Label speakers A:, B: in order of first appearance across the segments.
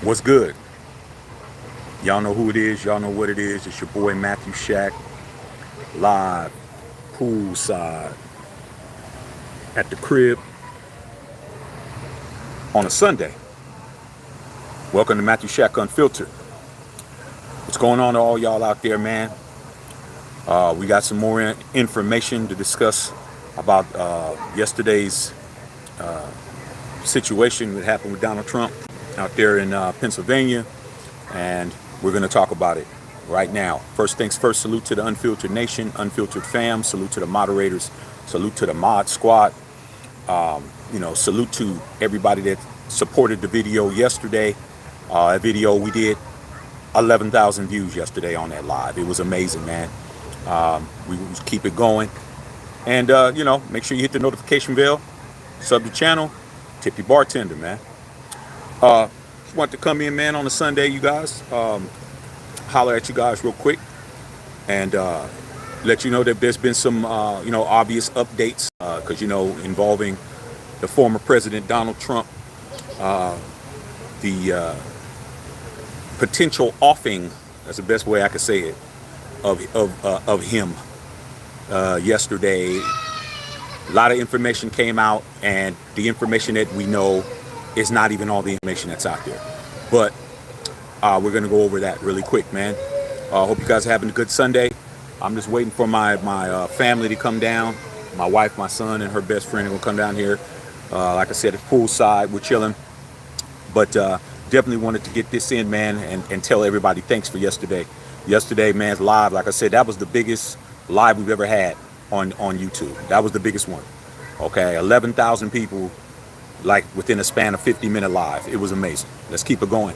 A: What's good? Y'all know who it is. Y'all know what it is. It's your boy Matthew Shack, live, poolside, at the crib on a Sunday. Welcome to Matthew Shack Unfiltered. What's going on to all y'all out there, man? We got some more information to discuss about yesterday's situation that happened with Donald Trump out there in Pennsylvania, and we're going to talk about it right now. First things first, salute to the Unfiltered Nation, Unfiltered Fam, salute to the moderators, salute to the mod squad, salute to everybody that supported the video yesterday. That video, we did 11,000 views yesterday on that live. It was amazing, man. We keep it going. And, make sure you hit the notification bell, sub the channel, tip your bartender, man. Just want to come in, man, on a Sunday, you guys. Holler at you guys real quick and let you know that there's been some, obvious updates, because, involving the former president, Donald Trump, the potential offing, that's the best way I could say it, of him yesterday. A lot of information came out, and the information that we know is not even all the information that's out there. But we're going to go over that really quick, man. Hope you guys are having a good Sunday. I'm just waiting for my family to come down. My wife, my son, and her best friend will come down here. Like I said, it's poolside. We're chilling. But definitely wanted to get this in, man, and tell everybody thanks for yesterday. Yesterday, man, live, like I said, that was the biggest live we've ever had on YouTube. That was the biggest one. Okay, 11,000 people, like within a span of 50-minute live. It was amazing. Let's keep it going.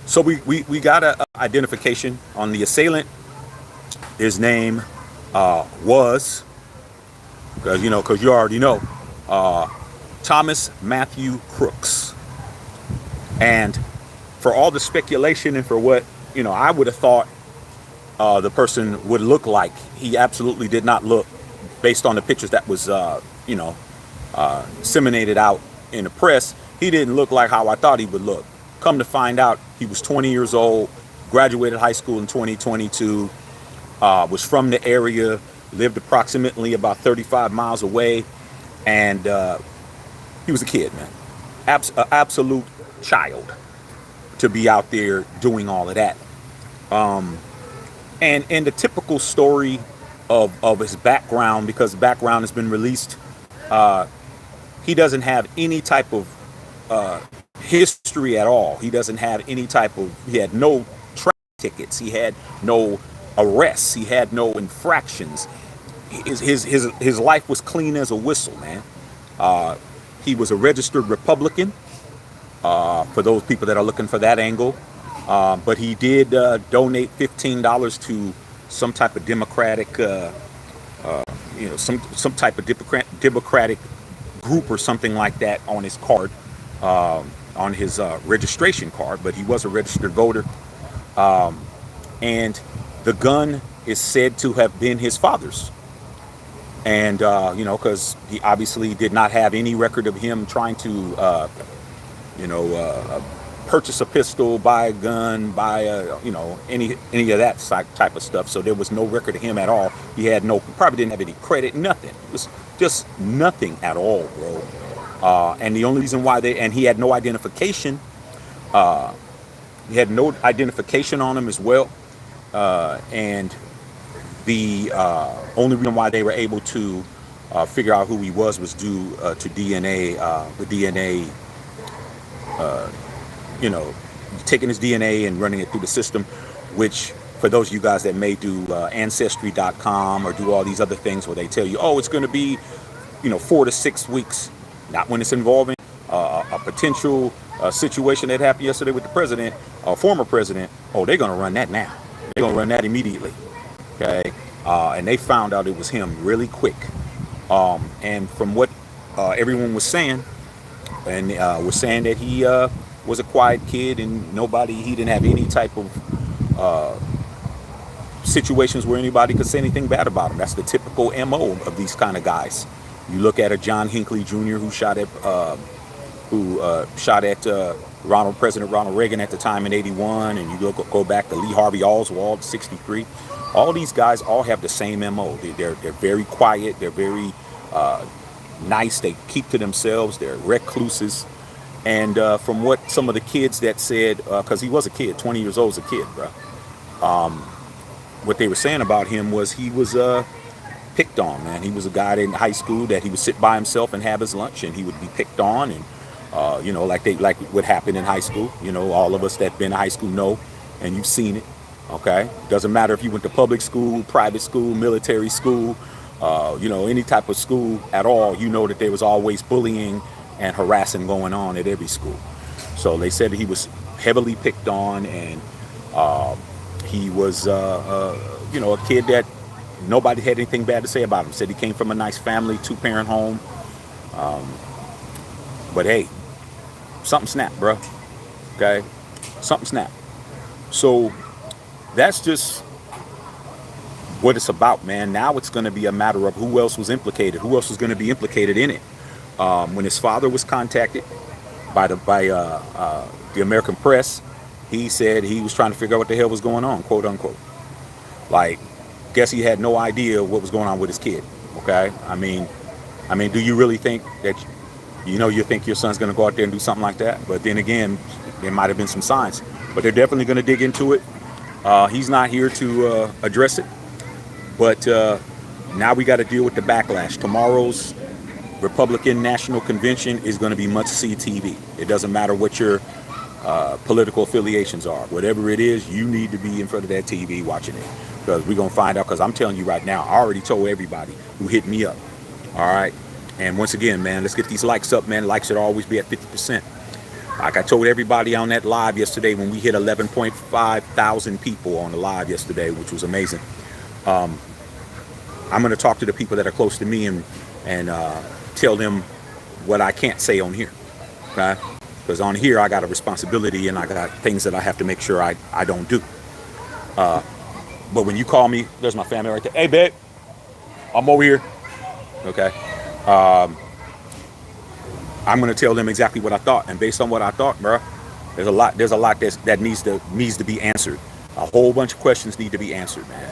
A: So we got a identification on the assailant. His name was, because you already know, Thomas Matthew Crooks. And for all the speculation and for what I would have thought the person would look like, he absolutely did not look, based on the pictures that was disseminated out in the press. He didn't look like how I thought he would look. Come to find out, he was 20 years old, graduated high school in 2022, was from the area, lived approximately about 35 miles away, and he was a kid, man. Absolute child to be out there doing all of that. And the typical story of his background, because the background has been released, he doesn't have any type of history at all. He doesn't have any type of, he had no traffic tickets, he had no arrests, he had no infractions. His life was clean as a whistle, man. He was a registered Republican, for those people that are looking for that angle. But he did donate $15 to some type of Democratic, some type of Democratic group or something like that on his card, on his registration card. But he was a registered voter, and the gun is said to have been his father's. And because he obviously did not have any record of him trying to, purchase a pistol, buy a gun, buy any of that type of stuff. So there was no record of him at all. He had probably didn't have any credit, nothing. It was just nothing at all, bro. And the only reason why he had no identification, on him as well. And the only reason why they were able to figure out who he was due to DNA, the DNA, taking his DNA and running it through the system, which for those of you guys that may do Ancestry.com or do all these other things where they tell you, oh, it's going to be, 4 to 6 weeks, not when it's involving a potential situation that happened yesterday with the president, former president. Oh, they're going to run that now. They're going to run that immediately. Okay. And they found out it was him really quick. And from what everyone was saying, and was saying that he was a quiet kid and he didn't have any type of situations where anybody could say anything bad about him. That's the typical MO of these kind of guys. You look at a John Hinckley Jr. who shot at who shot at President Ronald Reagan at the time in '81, and you go back to Lee Harvey Oswald, '63. All these guys all have the same MO. They're very quiet. They're very nice. They keep to themselves. They're recluses. And from what some of the kids that said, because he was a kid, 20 years old as a kid, bro. What they were saying about him was he was picked on, man. He was a guy in high school that he would sit by himself and have his lunch, and he would be picked on, and you know, like what happened in high school. You know, all of us that been in high school know, and you've seen it. Okay, doesn't matter if you went to public school, private school, military school, you know, any type of school at all. You know that there was always bullying and harassing going on at every school. So they said he was heavily picked on, and he was, you know, a kid that nobody had anything bad to say about him. Said he came from a nice family, 2-parent home. But hey, something snapped, bro. Okay, something snapped. So that's just what it's about, man. Now it's going to be a matter of who else was implicated, who else was going to be implicated in it. When his father was contacted by the American press, he said he was trying to figure out what the hell was going on, quote unquote. Like, guess he had no idea what was going on with his kid. Okay, I mean, do you really think that, you think your son's going to go out there and do something like that? But then again, there might have been some signs. But they're definitely going to dig into it. He's not here to address it. But now we got to deal with the backlash. Tomorrow's Republican National Convention is going to be must-see TV. It doesn't matter what your political affiliations are. Whatever it is, you need to be in front of that TV watching it. Because we're going to find out, because I'm telling you right now, I already told everybody who hit me up. All right? And once again, man, let's get these likes up, man. Likes should always be at 50%. Like I told everybody on that live yesterday when we hit 11.5 thousand people on the live yesterday, which was amazing. I'm going to talk to the people that are close to me and tell them what I can't say on here. Okay? Because on here, I got a responsibility and I got things that I have to make sure I don't do. But when you call me, there's my family right there. Hey, babe, I'm over here. Okay. I'm going to tell them exactly what I thought. And based on what I thought, bro, there's a lot that needs to be answered. A whole bunch of questions need to be answered, man.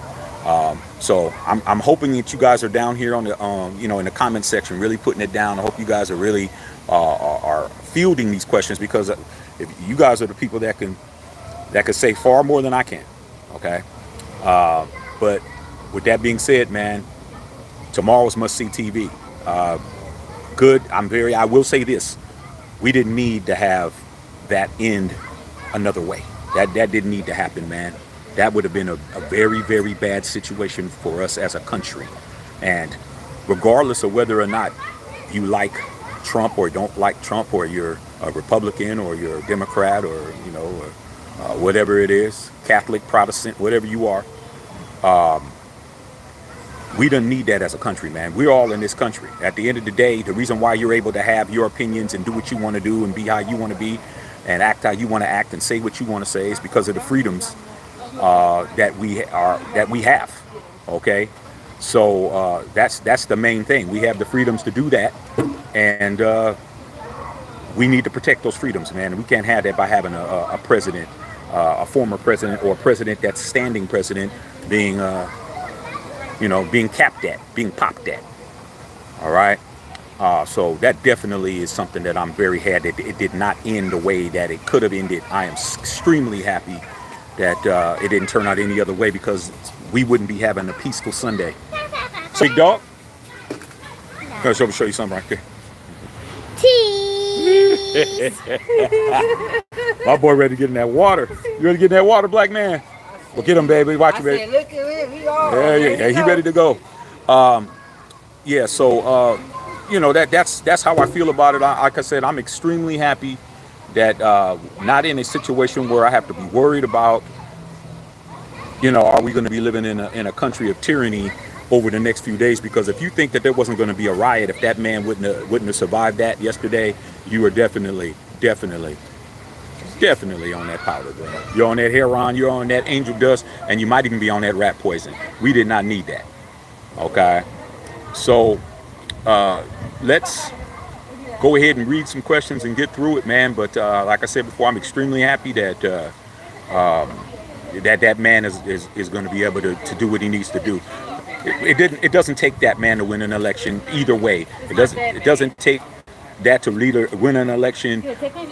A: So I'm hoping that you guys are down here on the, in the comment section, really putting it down. I hope you guys are really are fielding these questions, because if you guys are the people that can say far more than I can. Okay. But with that being said, man, tomorrow's must-see TV. Good. I will say this. We didn't need to have that end another way. That didn't need to happen, man. That would have been a very, very bad situation for us as a country. And regardless of whether or not you like Trump or don't like Trump, or you're a Republican or you're a Democrat, or, whatever it is, Catholic, Protestant, whatever you are, we don't need that as a country, man. We're all in this country. At the end of the day, the reason why you're able to have your opinions and do what you want to do and be how you want to be and act how you want to act and say what you want to say is because of the freedoms that we have. Okay, so that's the main thing. We have the freedoms to do that, and we need to protect those freedoms, man. We can't have that by having a president, a former president, or a president that's standing president being being capped at, being popped at. All right. So that definitely is something that I'm very happy that it did not end the way that it could have ended. I am extremely happy that it didn't turn out any other way, because we wouldn't be having a peaceful Sunday. Big dog. I'll show you something right there. My boy ready to get in that water. You ready to get in that water, black man? Well, get him, baby. Watch him, baby.
B: Look at him. He all
A: yeah, he ready to go. So that's how I feel about it. Like I said, I'm extremely happy that not in a situation where I have to be worried about, are we going to be living in a country of tyranny over the next few days? Because if you think that there wasn't going to be a riot if that man wouldn't have survived that yesterday, you are definitely on that powder, bro. You're on that heroin, you're on that angel dust, and you might even be on that rat poison. We did not need that. Okay, so let's go ahead and read some questions and get through it, man. But like I said before, I'm extremely happy that that man is going to be able to do what he needs to do. It doesn't take that man to win an election either way. It doesn't take that to win an election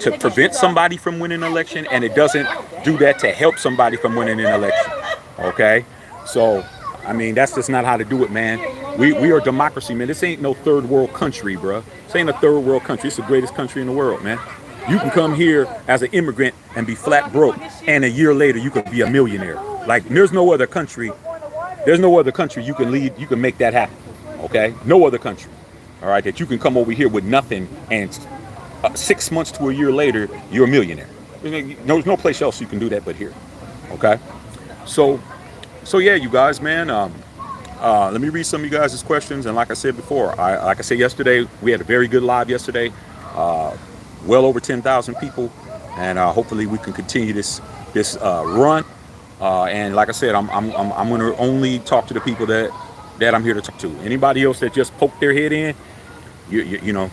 A: to prevent somebody from winning an election, and it doesn't do that to help somebody from winning an election. Okay, so I mean that's just not how to do it, man. We are democracy, man. This ain't no third world country, bro. This ain't a third world country. It's the greatest country in the world, man. You can come here as an immigrant and be flat broke, and a year later you could be a millionaire. Like there's no other country. There's no other country you can lead. You can make that happen. Okay, no other country. All right, that you can come over here with nothing, and 6 months to a year later you're a millionaire. There's no place else you can do that but here. Okay, so yeah, you guys, man. Let me read some of you guys' questions. And like I said before, like I said yesterday, we had a very good live yesterday. Well over 10,000 people, and hopefully we can continue this run. And like I said, I'm going to only talk to the people that I'm here to talk to. Anybody else that just poked their head in, you know,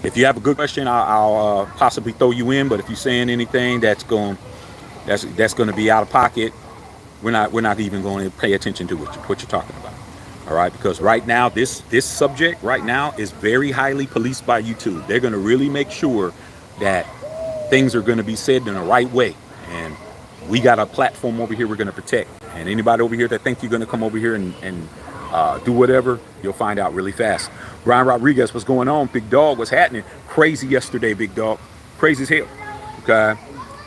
A: if you have a good question, I'll possibly throw you in. But if you're saying anything that's going to be out of pocket, we're not even going to pay attention to what you're talking about. All right, because right now this subject right now is very highly policed by YouTube. They're going to really make sure that things are going to be said in the right way, and we got a platform over here we're going to protect. And anybody over here that think you're going to come over here and do whatever, you'll find out really fast. Brian Rodriguez, what's going on? Big dog, what's happening? Crazy yesterday, big dog. Crazy as hell. Okay.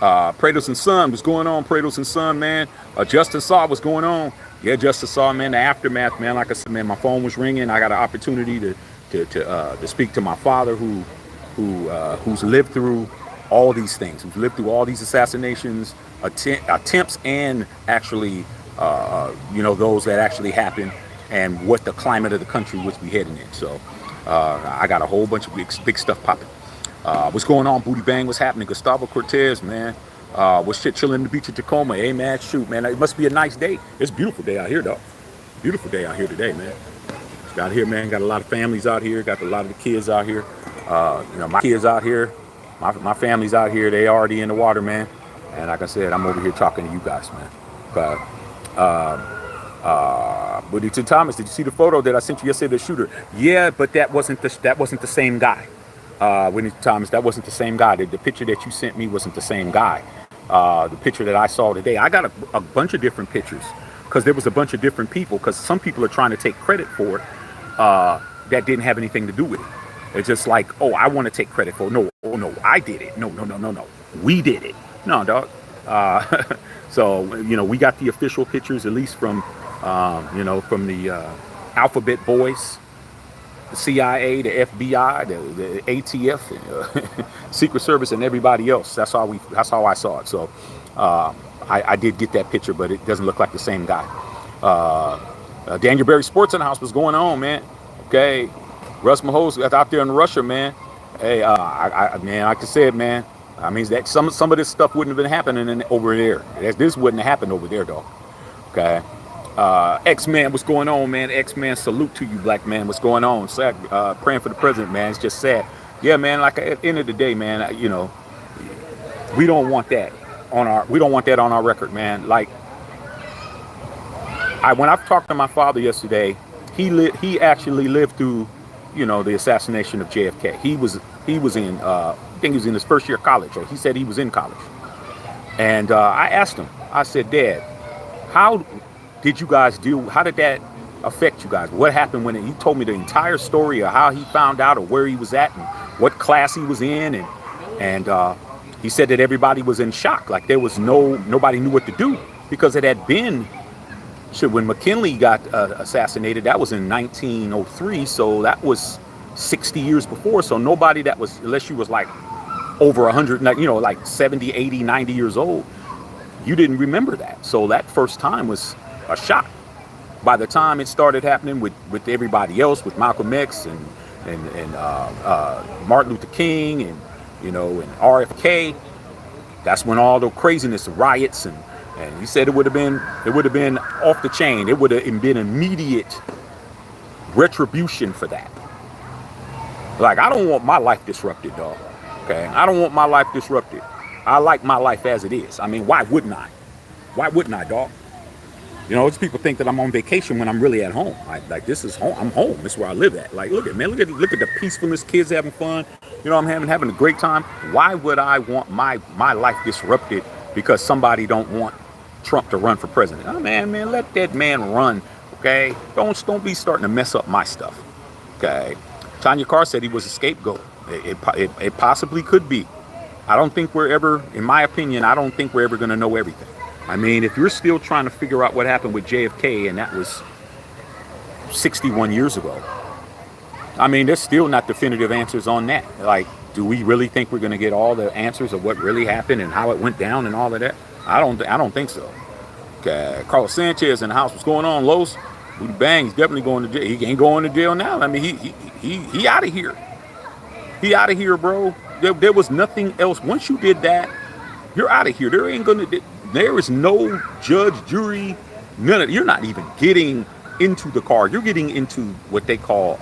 A: Prados and Son, what's going on? Prados and Son, man. Justin Saw, what's going on? Yeah, Justin Saw, man. The aftermath, man. Like I said, man, my phone was ringing. I got an opportunity to speak to my father, who's lived through all these things, who's lived through all these assassinations, attempts, and actually, those that actually happened, and what the climate of the country was we heading in. So I got a whole bunch of big stuff popping. What's going on, Booty Bang? What's happening? Gustavo Cortez, man. What's shit chilling in the beach of Tacoma? Hey, man, shoot, man. It must be a nice day. It's a beautiful day out here, though. Beautiful day out here today, man. Out here, man. Got a lot of families out here. Got a lot of the kids out here. My kids out here. My family's out here. They already in the water, man. And like I said, I'm over here talking to you guys, man. Woody T. Thomas, did you see the photo that I sent you yesterday? The shooter. Yeah, but that wasn't the same guy. Whitney Thomas, that wasn't the same guy. The picture that you sent me wasn't the same guy. The picture that I saw today, I got a bunch of different pictures because there was a bunch of different people, because some people are trying to take credit for it that didn't have anything to do with it. It's just like, oh, I want to take credit for it. No, oh no, I did it. No, we did it. No, dog. So, we got the official pictures, at least from the Alphabet Boys, the CIA, the FBI, the ATF, Secret Service, and everybody else. That's how I saw it. So I did get that picture, but it doesn't look like the same guy. Daniel Berry Sports in the house. What's going on, man? Okay, Russ Mahomes out there in Russia, man. Hey, man, like I said, man, I mean that some of this stuff wouldn't have been happening over there. This wouldn't have happened over there, though. Okay. X-Man, what's going on, man? X-Man, salute to you, black man. What's going on? Sad, praying for the president, man. It's just sad. Yeah, man, like at the end of the day, man, we don't want that on our record, man. Like when I've talked to my father yesterday, he actually lived through, the assassination of JFK. He was in I think he was in his first year of college, or he said he was in college. And I asked him, I said, Dad, how did that affect you guys? What happened when he told me the entire story of how he found out, or where he was at, and what class he was in, and he said that everybody was in shock, like there was nobody knew what to do, because it had been when McKinley got assassinated. That was in 1903, so that was 60 years before. So nobody that was, unless you was like over 100, like 70, 80, 90 years old, you didn't remember that. So that first time was a shock. By the time it started happening with everybody else, with Malcolm X and Martin Luther King and RFK, that's when all the craziness, the riots, and he said it would have been off the chain. It would have been immediate retribution for that. Like, I don't want my life disrupted, dog. Okay, I don't want my life disrupted. I like my life as it is. I mean, why wouldn't I? Why wouldn't I, dog? You know, it's people think that I'm on vacation when I'm really at home. Like this is home. I'm home. This is where I live at. Like, look at, man, look at the peacefulness. Kids having fun. You know, I'm having a great time. Why would I want my life disrupted because somebody don't want Trump to run for president? Oh man, let that man run. Okay, don't be starting to mess up my stuff. Okay, Tanya Carr said he was a scapegoat. It possibly could be. I don't think we're ever, in my opinion, I don't think we're ever going to know everything. I mean, if you're still trying to figure out what happened with JFK, and that was 61 years ago, I mean, there's still not definitive answers on that. Like, do we really think we're going to get all the answers of what really happened and how it went down and all of that? I don't think so. Okay, Carlos Sanchez in the house. What's going on, Los? Booty Bang, he's definitely going to jail. He ain't going to jail now. I mean, he out of here. He out of here, bro. There was nothing else. Once you did that, you're out of here. There is no judge, jury, none of it. You're not even getting into the car. You're getting into what they call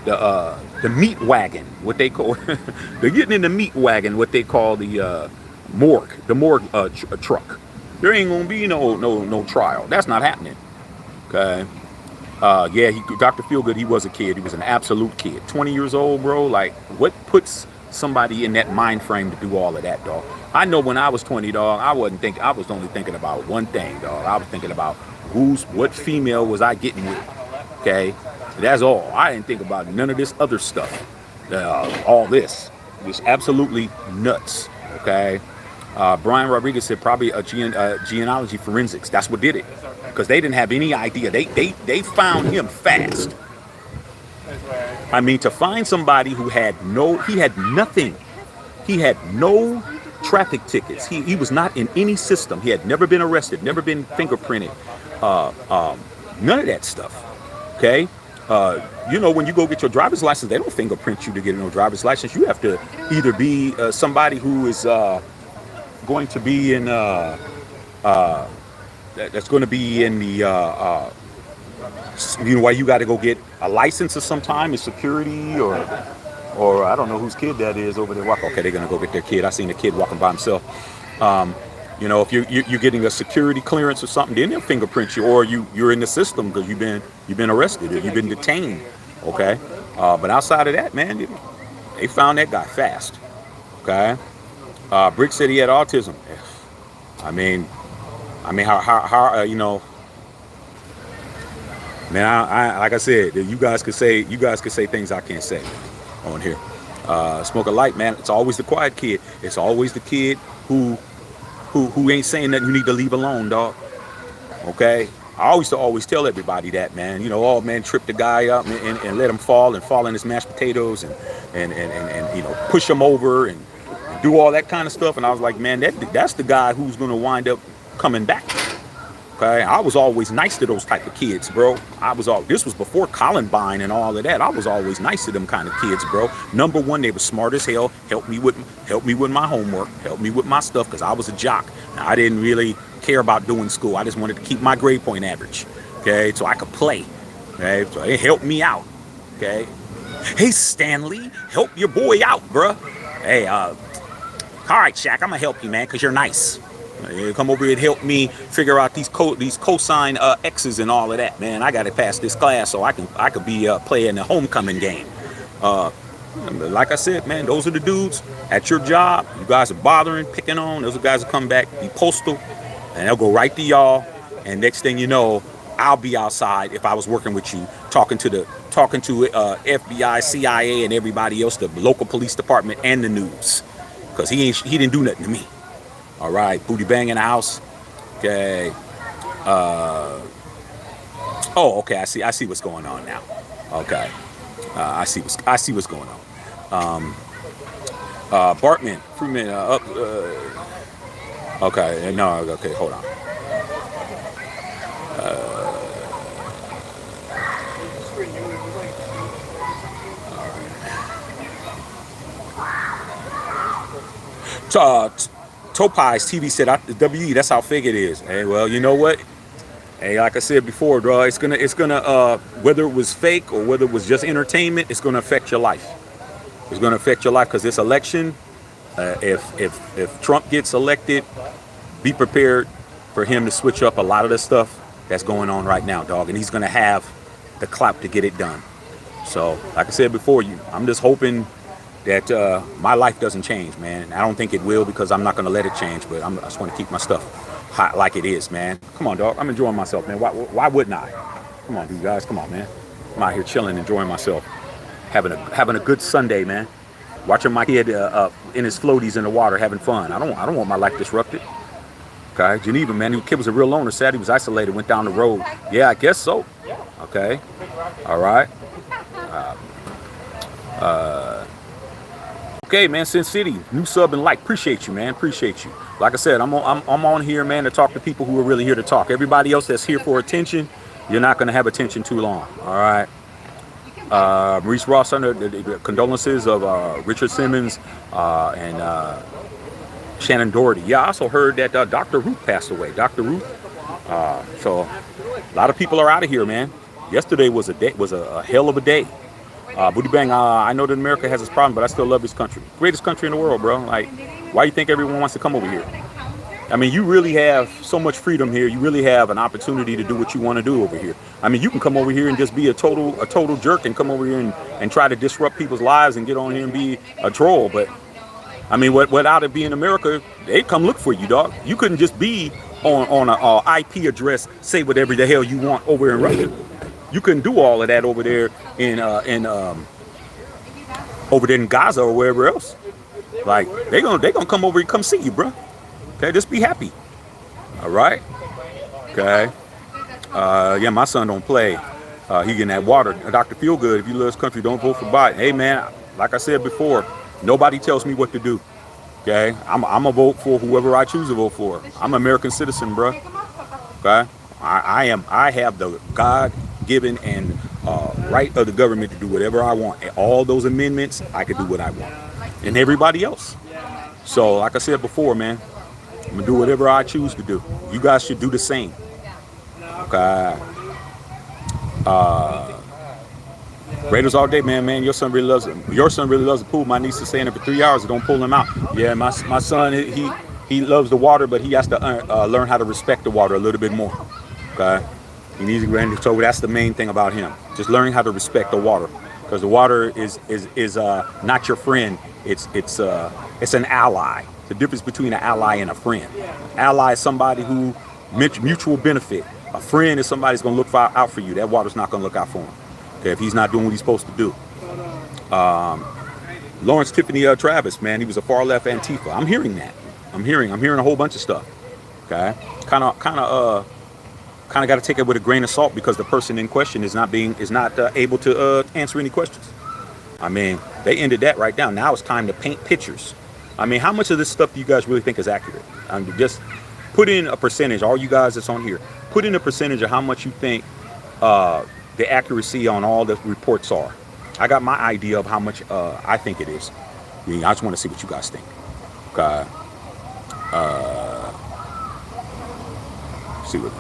A: the meat wagon. What they call they're getting in the meat wagon. What they call the morgue truck. There ain't gonna be no trial. That's not happening. Okay. Yeah, Dr. Feelgood, he was a kid. He was an absolute kid. 20 years old, bro. Like, what puts somebody in that mind frame to do all of that, dog? I know when I was 20, dog, I was only thinking about one thing, dog. I was thinking about what female was I getting with, okay? That's all. I didn't think about none of this other stuff. All this. It was absolutely nuts, okay? Brian Rodriguez said probably genealogy forensics. That's what did it. Because they didn't have any idea. They found him fast. I mean, to find somebody who he had nothing. He had no traffic tickets. He was not in any system. He had never been arrested, never been fingerprinted. None of that stuff. Okay? You know, when you go get your driver's license, they don't fingerprint you to get a no driver's license. You have to either be somebody who is going to be in that's going to be in the you know, why you got to go get a license of some time, is security or I don't know whose kid that is over there. Okay, they're going to go get their kid. I seen a kid walking by himself. You know, if you're getting a security clearance or something, then they'll fingerprint you, or you're in the system because you've been arrested or you've been detained. Okay, but outside of that, man, they found that guy fast. Okay, Brick said he had autism. I mean, how you know, man, I like I said, you guys could say things I can't say on here. Smoke a light, man. It's always the quiet kid. It's always the kid who ain't saying nothing you need to leave alone, dog. Okay? I used to always tell everybody that, man. You know, oh man, trip the guy up and let him fall in his mashed potatoes and you know, push him over and do all that kind of stuff. And I was like, man, that's the guy who's gonna wind up coming back. Okay, I was always nice to those type of kids, bro. This was before Columbine and all of that. I was always nice to them kind of kids, bro. Number one, they were smart as hell. Helped me with my homework, helped me with my stuff, because I was a jock. Now, I didn't really care about doing school. I just wanted to keep my grade point average, okay, so I could play. Okay, so it helped me out. Okay, hey Stanley, help your boy out, bro. Hey, all right, Shaq, I'm gonna help you, man, because you're nice. You come over here and help me figure out these cosine x's and all of that, man. I got to pass this class so I could be playing the homecoming game. Like I said, man, those are the dudes at your job. You guys are bothering, picking on. Those are guys who come back, be postal, and they'll go right to y'all. And next thing you know, I'll be outside if I was working with you, talking to FBI, CIA, and everybody else, the local police department and the news, because he didn't do nothing to me. All right, Booty Bang in the house. Okay. Oh, okay. I see what's going on now. Okay. I see what's going on. Bartman, Freeman, up. Okay. No. Okay. Hold on. Topaz TV said, WE, that's how fake it is. Hey, well, you know what? Hey, like I said before, bro, it's gonna whether it was fake or whether it was just entertainment, it's gonna affect your life. It's gonna affect your life because this election, if Trump gets elected, be prepared for him to switch up a lot of the stuff that's going on right now, dog, and he's gonna have the clout to get it done. So, like I said before, I'm just hoping that my life doesn't change, man. I don't think it will because I'm not gonna let it change, but I just want to keep my stuff hot like it is, man. Come on, dog. I'm enjoying myself, man. Why wouldn't I? Come on, you guys. Come on, man. I'm out here chilling, enjoying myself, having a good Sunday, man. Watching my kid in his floaties in the water, having fun. I don't want my life disrupted. Okay, Geneva, man. The kid was a real loner. Sad he was isolated. Went down the road. Yeah, I guess so. Okay. All right. Okay, man. Sin City, new sub and like. Appreciate you, man. Appreciate you. Like I said, I'm on here, man, to talk to people who are really here to talk. Everybody else that's here for attention, you're not going to have attention too long. All right. Maurice Ross under the condolences of Richard Simmons and Shannon Doherty. Yeah, I also heard that Dr. Ruth passed away. Dr. Ruth. So a lot of people are out of here, man. Yesterday was a hell of a day. Booty Bang, I know that America has its problem, but I still love this country. Greatest country in the world, bro. Like, why do you think everyone wants to come over here? I mean, you really have so much freedom here. You really have an opportunity to do what you want to do over here. I mean, you can come over here and just be a total jerk and come over here and try to disrupt people's lives and get on here and be a troll. But I mean, without it being America, they'd come look for you, dog. You couldn't just be on a IP address, say whatever the hell you want over in Russia. You couldn't do all of that over there in Gaza or wherever else. Like they gonna come over and come see you, bro. Okay, just be happy. All right. Okay. Yeah, my son don't play. He getting that water. Dr. Feelgood, if you love this country, don't vote for Biden. Hey, man, like I said before, nobody tells me what to do. Okay, I'm gonna vote for whoever I choose to vote for. I'm an American citizen, bro. Okay, I have the God-given and right of the government to do whatever I want. And all those amendments, I can do what I want, and everybody else. So, like I said before, man, I'm gonna do whatever I choose to do. You guys should do the same. Okay. Raiders all day, man. Your son really loves it. Your son really loves the pool. My niece is saying it for 3 hours. Don't pull him out. Yeah, my son, he loves the water, but he has to learn how to respect the water a little bit more. Okay. He needs to learn. So that's the main thing about him. Just learning how to respect the water, because the water is not your friend. It's an ally. The difference between an ally and a friend. Ally is somebody who mutual benefit. A friend is somebody who's going to look out for you. That water's not going to look out for him. Okay, if he's not doing what he's supposed to do. Lawrence Tiffany Travis, man, he was a far left Antifa. I'm hearing that. I'm hearing a whole bunch of stuff. Okay, kind of got to take it with a grain of salt because the person in question is not able to answer any questions. I mean, they ended that right now. Now it's time to paint pictures. I mean, how much of this stuff do you guys really think is accurate? I mean, just put in a percentage. All you guys that's on here, put in a percentage of how much you think the accuracy on all the reports are. I got my idea of how much I think it is. I just want to see what you guys think. Okay. See what.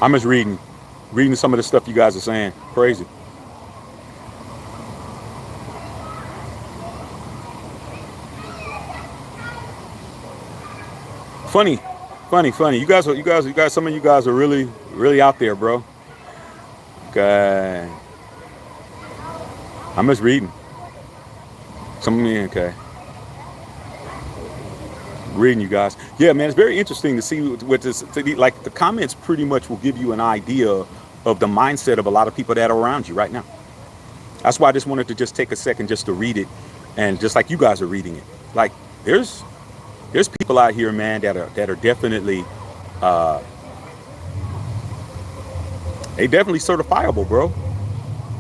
A: I'm just reading some of the stuff you guys are saying. Crazy. Funny. You guys, some of you guys are really out there, bro. Okay. I'm just reading. Some of me, okay. Reading you guys. Yeah, man, it's very interesting to see what this, like the comments pretty much will give you an idea of the mindset of a lot of people that are around you right now. That's why I just wanted to just take a second just to read it, and just like you guys are reading it. Like there's people out here, man, that are definitely they definitely certifiable, bro.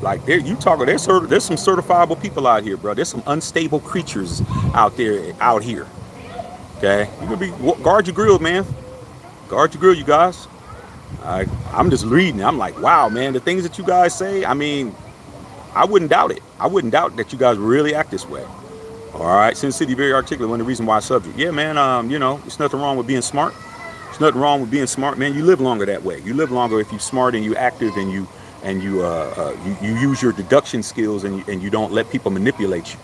A: Like there's some certifiable people out here, bro. There's some unstable creatures out here. Okay, you gonna guard your grill, man. Guard your grill, you guys. I'm just reading. I'm like, wow, man, the things that you guys say, I mean, I wouldn't doubt it. I wouldn't doubt that you guys really act this way. All right, Sin City, very articulate. One of the reasons why subject. Yeah, man. There's nothing wrong with being smart. There's nothing wrong with being smart, man. You live longer that way. You live longer if you're smart and you're active and you use your deduction skills and you don't let people manipulate you.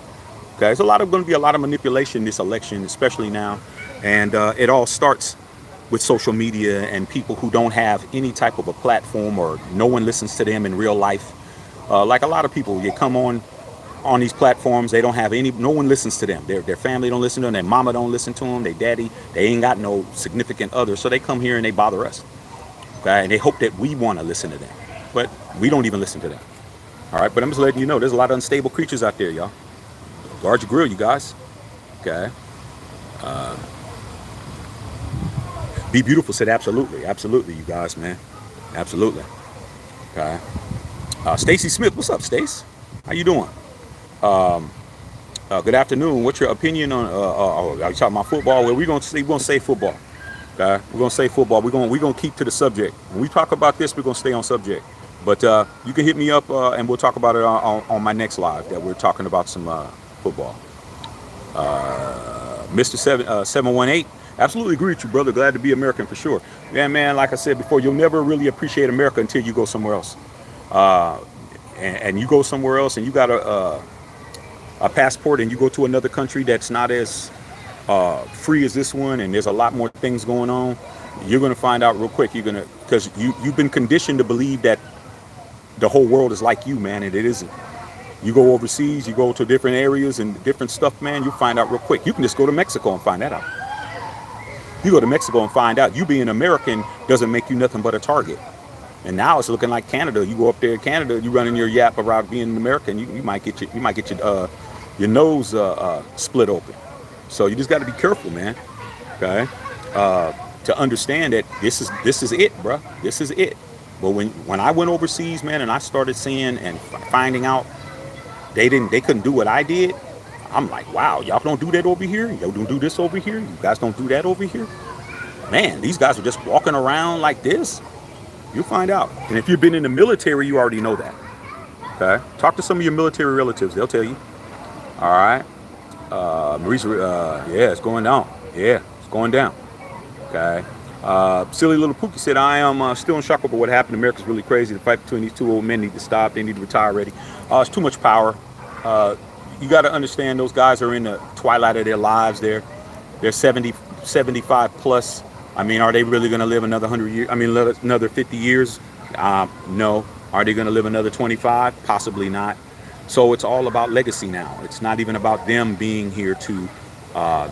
A: Okay, there's going to be a lot of manipulation this election, especially now, and it all starts with social media and people who don't have any type of a platform or no one listens to them in real life. Like a lot of people, you come on these platforms, they don't have no one listens to them. Their family don't listen to them, their mama don't listen to them, their daddy, they ain't got no significant other, so they come here and they bother us. Okay, and they hope that we want to listen to them, but we don't even listen to them. All right, but I'm just letting you know, there's a lot of unstable creatures out there, y'all. Guard your grill, you guys. Okay. Be Beautiful said absolutely, absolutely, you guys, man, absolutely. Okay. Stacy Smith, what's up, Stace? How you doing? Good afternoon. What's your opinion on? Are you talking about football? Well, we're gonna say football. Okay, we're gonna say football. We're gonna keep to the subject. When we talk about this, we're gonna stay on subject. But you can hit me up and we'll talk about it on my next live. That we're talking about some football. Mr. 718. Absolutely agree with you, brother. Glad to be American for sure. Yeah, man. Like I said before, you'll never really appreciate America until you go somewhere else. And you go somewhere else and you got a passport and you go to another country that's not as free as this one, and there's a lot more things going on. You're gonna find out real quick. Because you've been conditioned to believe that the whole world is like you, man, and it isn't. You go overseas, you go to different areas and different stuff, man. You'll find out real quick. You can just go to Mexico and find that out. You go to Mexico and find out you being American doesn't make you nothing but a target. And now it's looking like Canada. You go up there in Canada, you running your yap about being an American, you might get your nose split open. So you just got to be careful, man. Okay, to understand that this is it, bro. This is it. But when I went overseas, man, and I started seeing and finding out they couldn't do what I did, I'm like, wow, y'all don't do that over here. Y'all don't do this over here. You guys don't do that over here. Man, these guys are just walking around like this. You'll find out. And if you've been in the military, you already know that. Okay? Talk to some of your military relatives. They'll tell you. All right? Maurice, yeah, it's going down. Yeah, it's going down. Okay? Silly Little Pookie said, I am still in shock over what happened. America's really crazy. The fight between these two old men need to stop. They need to retire already. It's too much power. You got to understand those guys are in the twilight of their lives. They're 70, 75 plus. I mean, are they really going to live another 100 years? I mean, another 50 years? No. Are they going to live another 25? Possibly not. So it's all about legacy now. It's not even about them being here to,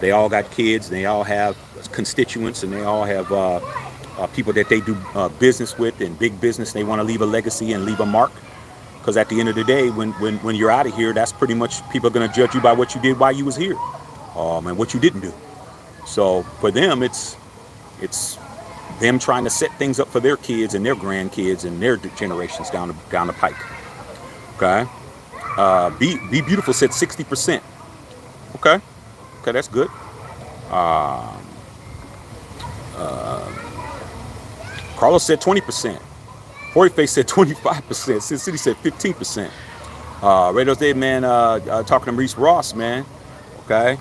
A: they all got kids, they all have constituents, and they all have people that they do business with, and big business. They want to leave a legacy and leave a mark. Because at the end of the day, when you're out of here, that's pretty much people are going to judge you by what you did while you was here, and what you didn't do. So for them, it's them trying to set things up for their kids and their grandkids and their generations down the pike. Okay. Be Beautiful said 60%. Okay, that's good. Carlos said 20%. Face said 25%. Sin City said 15%. Radio Day, man, talking to Maurice Ross, man. Okay.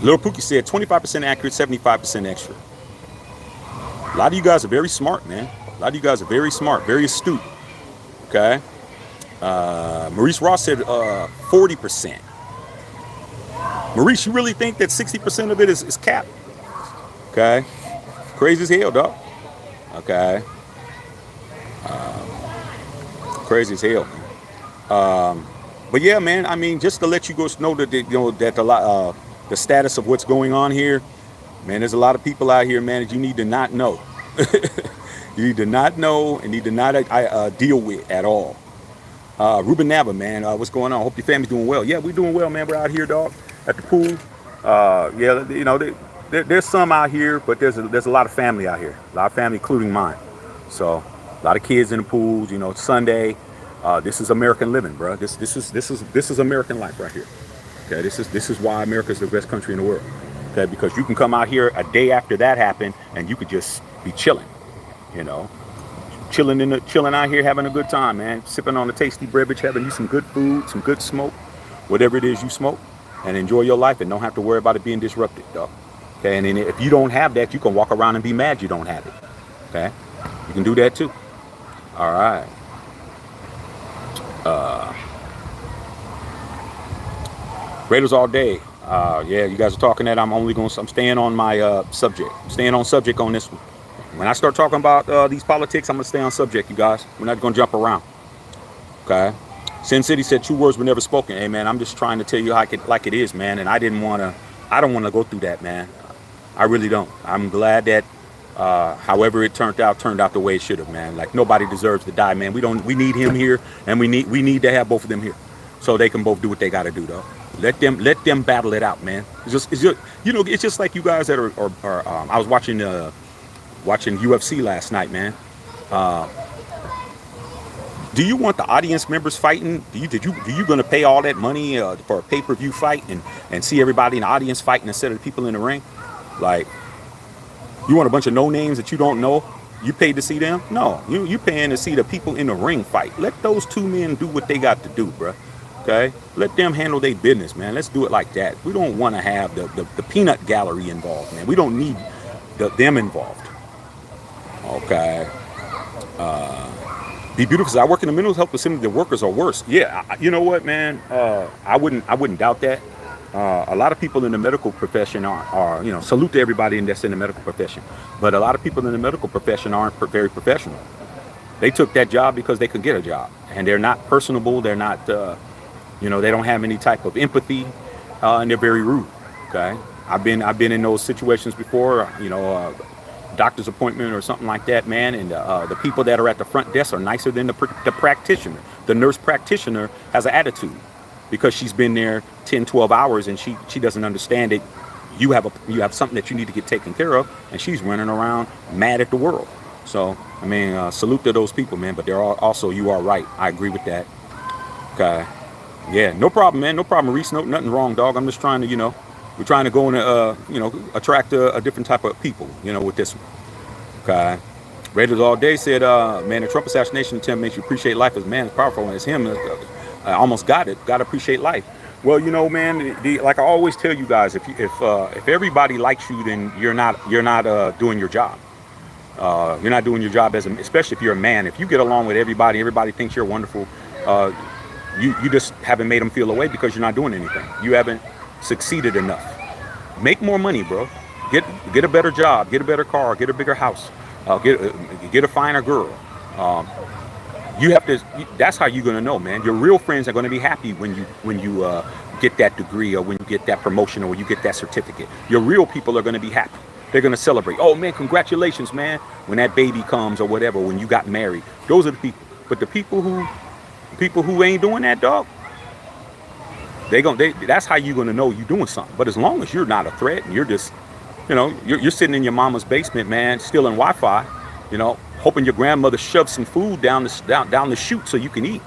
A: Little Pookie said 25% accurate, 75% extra. A lot of you guys are very smart, man. A lot of you guys are very smart, very astute. Okay. Maurice Ross said 40%. Maurice, you really think that 60% of it is cap? Okay. Crazy as hell, dog. Okay. Crazy as hell. But yeah, man. I mean, just to let you guys know that the status of what's going on here, man. There's a lot of people out here, man, that you need to not know. You need to not know and need to not deal with at all. Ruben Nava, man, what's going on? Hope your family's doing well. Yeah, we're doing well, man. We're out here, dog, at the pool. Yeah, you know, there's some out here, but there's a lot of family out here. A lot of family, including mine. So a lot of kids in the pools. You know, it's Sunday. This is American living, bro. This is American life right here. Okay, this is why America is the best country in the world. Okay, because you can come out here a day after that happened and you could just be chilling, you know, chilling out here, having a good time, man, sipping on a tasty beverage, having you some good food, some good smoke, whatever it is you smoke, and enjoy your life and don't have to worry about it being disrupted, dog. Okay, and then if you don't have that, you can walk around and be mad you don't have it. Okay, you can do that too. All right. Raiders all day. Yeah, you guys are talking that. I'm staying on my subject. I'm staying on subject on this one. When I start talking about these politics, I'm gonna stay on subject, you guys. We're not gonna jump around. Okay. Sin City said 2 words were never spoken. Hey man, I'm just trying to tell you like it is, man. And I don't want to go through that, man. I really don't. I'm glad that however it turned out the way it should have, man. Like nobody deserves to die, man. We need him here, and we need to have both of them here, so they can both do what they got to do, though. Let them battle it out, man. It's just it's just like you guys that are I was watching UFC last night, man. Do you want the audience members fighting? Do you gonna pay all that money for a pay-per-view fight and see everybody in the audience fighting instead of the people in the ring? Like, you want a bunch of no names that you don't know? You paid to see them? No, you paying to see the people in the ring fight. Let those 2 men do what they got to do, bruh. Okay, let them handle their business, man. Let's do it like that. We don't want to have the peanut gallery involved, man. We don't need them involved. Okay. Be beautiful. I work in the mental health facility. The workers are worse. Yeah, you know what, man? I wouldn't doubt that. A lot of people in the medical profession are salute to everybody that's in the medical profession. But a lot of people in the medical profession aren't very professional. They took that job because they could get a job, and they're not personable. They're not, they don't have any type of empathy, and they're very rude. Okay, I've been in those situations before. Doctor's appointment or something like that, man, and the people that are at the front desk are nicer than the practitioner. The nurse practitioner has an attitude because she's been there 10, 12 hours and she doesn't understand it. You have something that you need to get taken care of, and she's running around mad at the world. So I mean, salute to those people, man. But you are right. I agree with that. Okay, yeah, no problem, man. No problem, Reese. Nothing wrong, dog. I'm just trying to we're trying to go and attract a different type of people, with this one. Okay. Raiders all day said, man, the Trump assassination attempt makes you appreciate life as man as powerful as him. I almost got it. Got to appreciate life. Well, man, like I always tell you guys, if everybody likes you, then you're not doing your job. You're not doing your job especially if you're a man. If you get along with everybody thinks you're wonderful. You just haven't made them feel away because you're not doing anything. You haven't succeeded enough. Make more money, bro. Get a better job, get a better car, get a bigger house, get a finer girl. You have to. That's how you're gonna know, man. Your real friends are gonna be happy when you get that degree, or when you get that promotion, or when you get that certificate. Your real people are gonna be happy. They're gonna celebrate. Oh man, congratulations, man. When that baby comes or whatever, when you got married, those are the people. But the people who ain't doing that, dog, that's how you're gonna know you're doing something. But as long as you're not a threat and you're just, you're sitting in your mama's basement, man, stealing Wi-Fi, hoping your grandmother shoves some food down the chute so you can eat.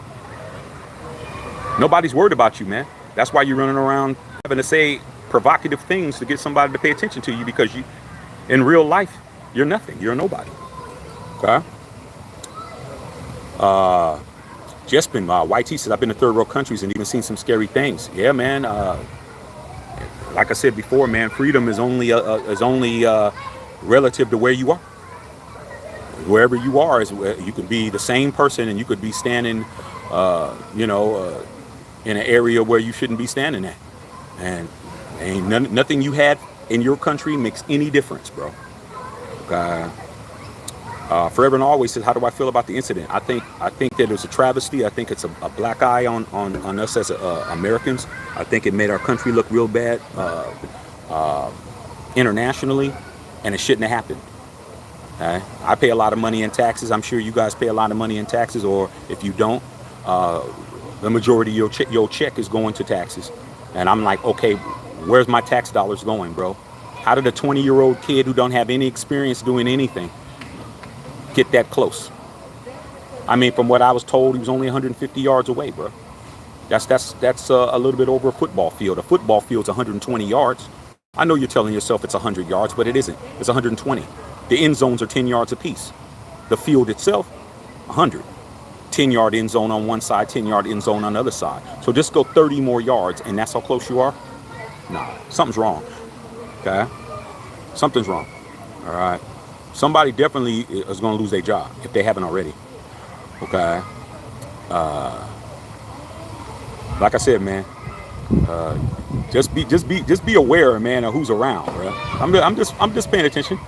A: Nobody's worried about you, man. That's why you're running around having to say provocative things to get somebody to pay attention to you, because in real life, you're nothing. You're a nobody. Okay. Jespin, YT says, I've been to third world countries and even seen some scary things. Yeah, man. Like I said before, man, freedom is only relative to where you are. Wherever you are, you could be the same person, and you could be standing, in an area where you shouldn't be standing at. And ain't nothing you had in your country makes any difference, bro. Forever and always says, how do I feel about the incident? I think that it was a travesty. I think it's a black eye on us as Americans. I think it made our country look real bad internationally, and it shouldn't have happened. Okay? I pay a lot of money in taxes. I'm sure you guys pay a lot of money in taxes, or if you don't, the majority of your check is going to taxes. And I'm like, okay, where's my tax dollars going, bro? How did a 20-year-old kid who don't have any experience doing anything get that close? I mean, from what I was told, he was only 150 yards away, bro. That's a little bit over a football field. A football field's 120 yards. I know you're telling yourself it's 100 yards, but it isn't. It's 120. The end zones are 10 yards apiece. The field itself, 100. 10-yard end zone on one side, 10-yard end zone on the other side. So just go 30 more yards, and that's how close you are? Nah, something's wrong. Okay? Something's wrong. All right? Somebody definitely is going to lose their job if they haven't already. Okay? Like I said, man, just be aware, man, of who's around, bro. I'm just paying attention.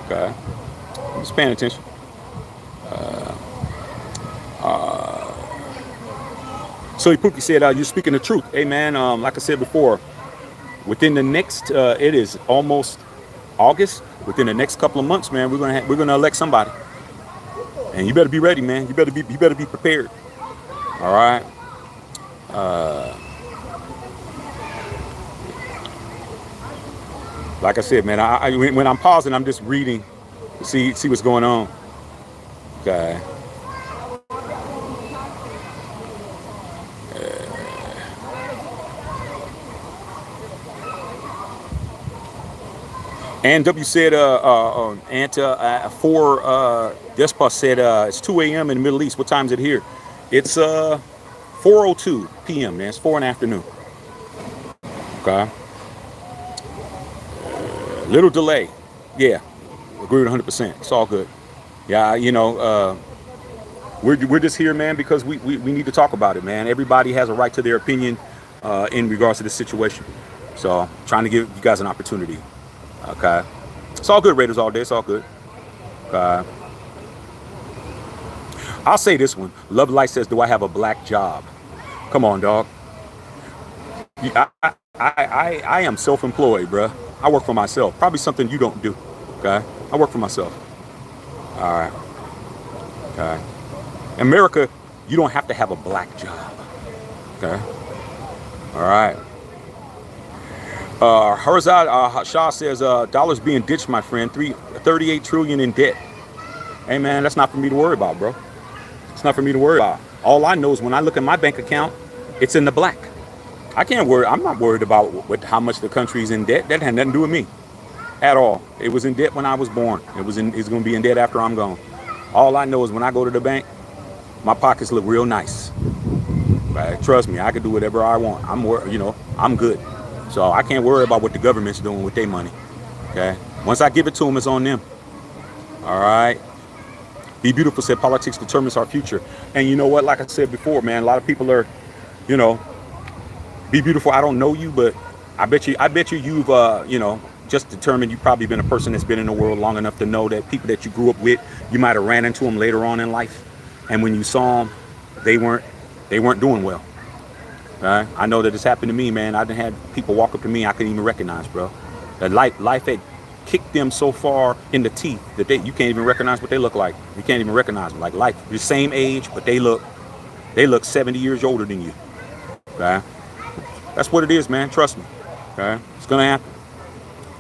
A: Okay? I'm just paying attention. So Pookie said, "You're speaking the truth." Hey, man. Like I said before, within the next, it is almost August. Within the next couple of months, man, we're gonna elect somebody, and you better be ready, man. You better be prepared. All right. Like I said, man, when I'm pausing, I'm just reading to see what's going on. Okay. And W said, Despa said, it's 2 a.m. in the Middle East. What time is it here? It's 4:02 p.m., man. It's 4 in the afternoon. Okay. Little delay. Yeah. Agree with 100%. It's all good. Yeah, you know, we're just here, man, because we need to talk about it, man. Everybody has a right to their opinion in regards to this situation. So I'm trying to give you guys an opportunity. Okay. It's all good, Raiders all day. It's all good. Okay. I'll say this one. Love Light says, do I have a black job? Come on, dog. I am self-employed, bruh. I work for myself. Probably something you don't do. Okay. I work for myself. All right. Okay. America, you don't have to have a black job. Okay. All right. Harzad Shah says, dollars being ditched, my friend. 38 trillion in debt. Hey, man, that's not for me to worry about, bro. It's not for me to worry about. All I know is when I look at my bank account, it's in the black. I can't worry. I'm not worried about how much the country's in debt. That had nothing to do with me at all. It was in debt when I was born. It's going to be in debt after I'm gone. All I know is when I go to the bank, my pockets look real nice. Right? Trust me, I can do whatever I want. I'm good. So I can't worry about what the government's doing with their money. Okay. Once I give it to them, it's on them. All right. Be Beautiful said politics determines our future. And you know what? Like I said before, man, a lot of people are, Be Beautiful. I don't know you, but I bet you you've, just determined you've probably been a person that's been in the world long enough to know that people that you grew up with, you might have ran into them later on in life. And when you saw them, they weren't doing well. I know that it's happened to me, man. I done had people walk up to me I couldn't even recognize, bro. That life had kicked them so far in the teeth that you can't even recognize what they look like. You can't even recognize them. Like life, the same age, but they look 70 years older than you. Okay? That's what it is, man. Trust me. Okay? It's gonna happen.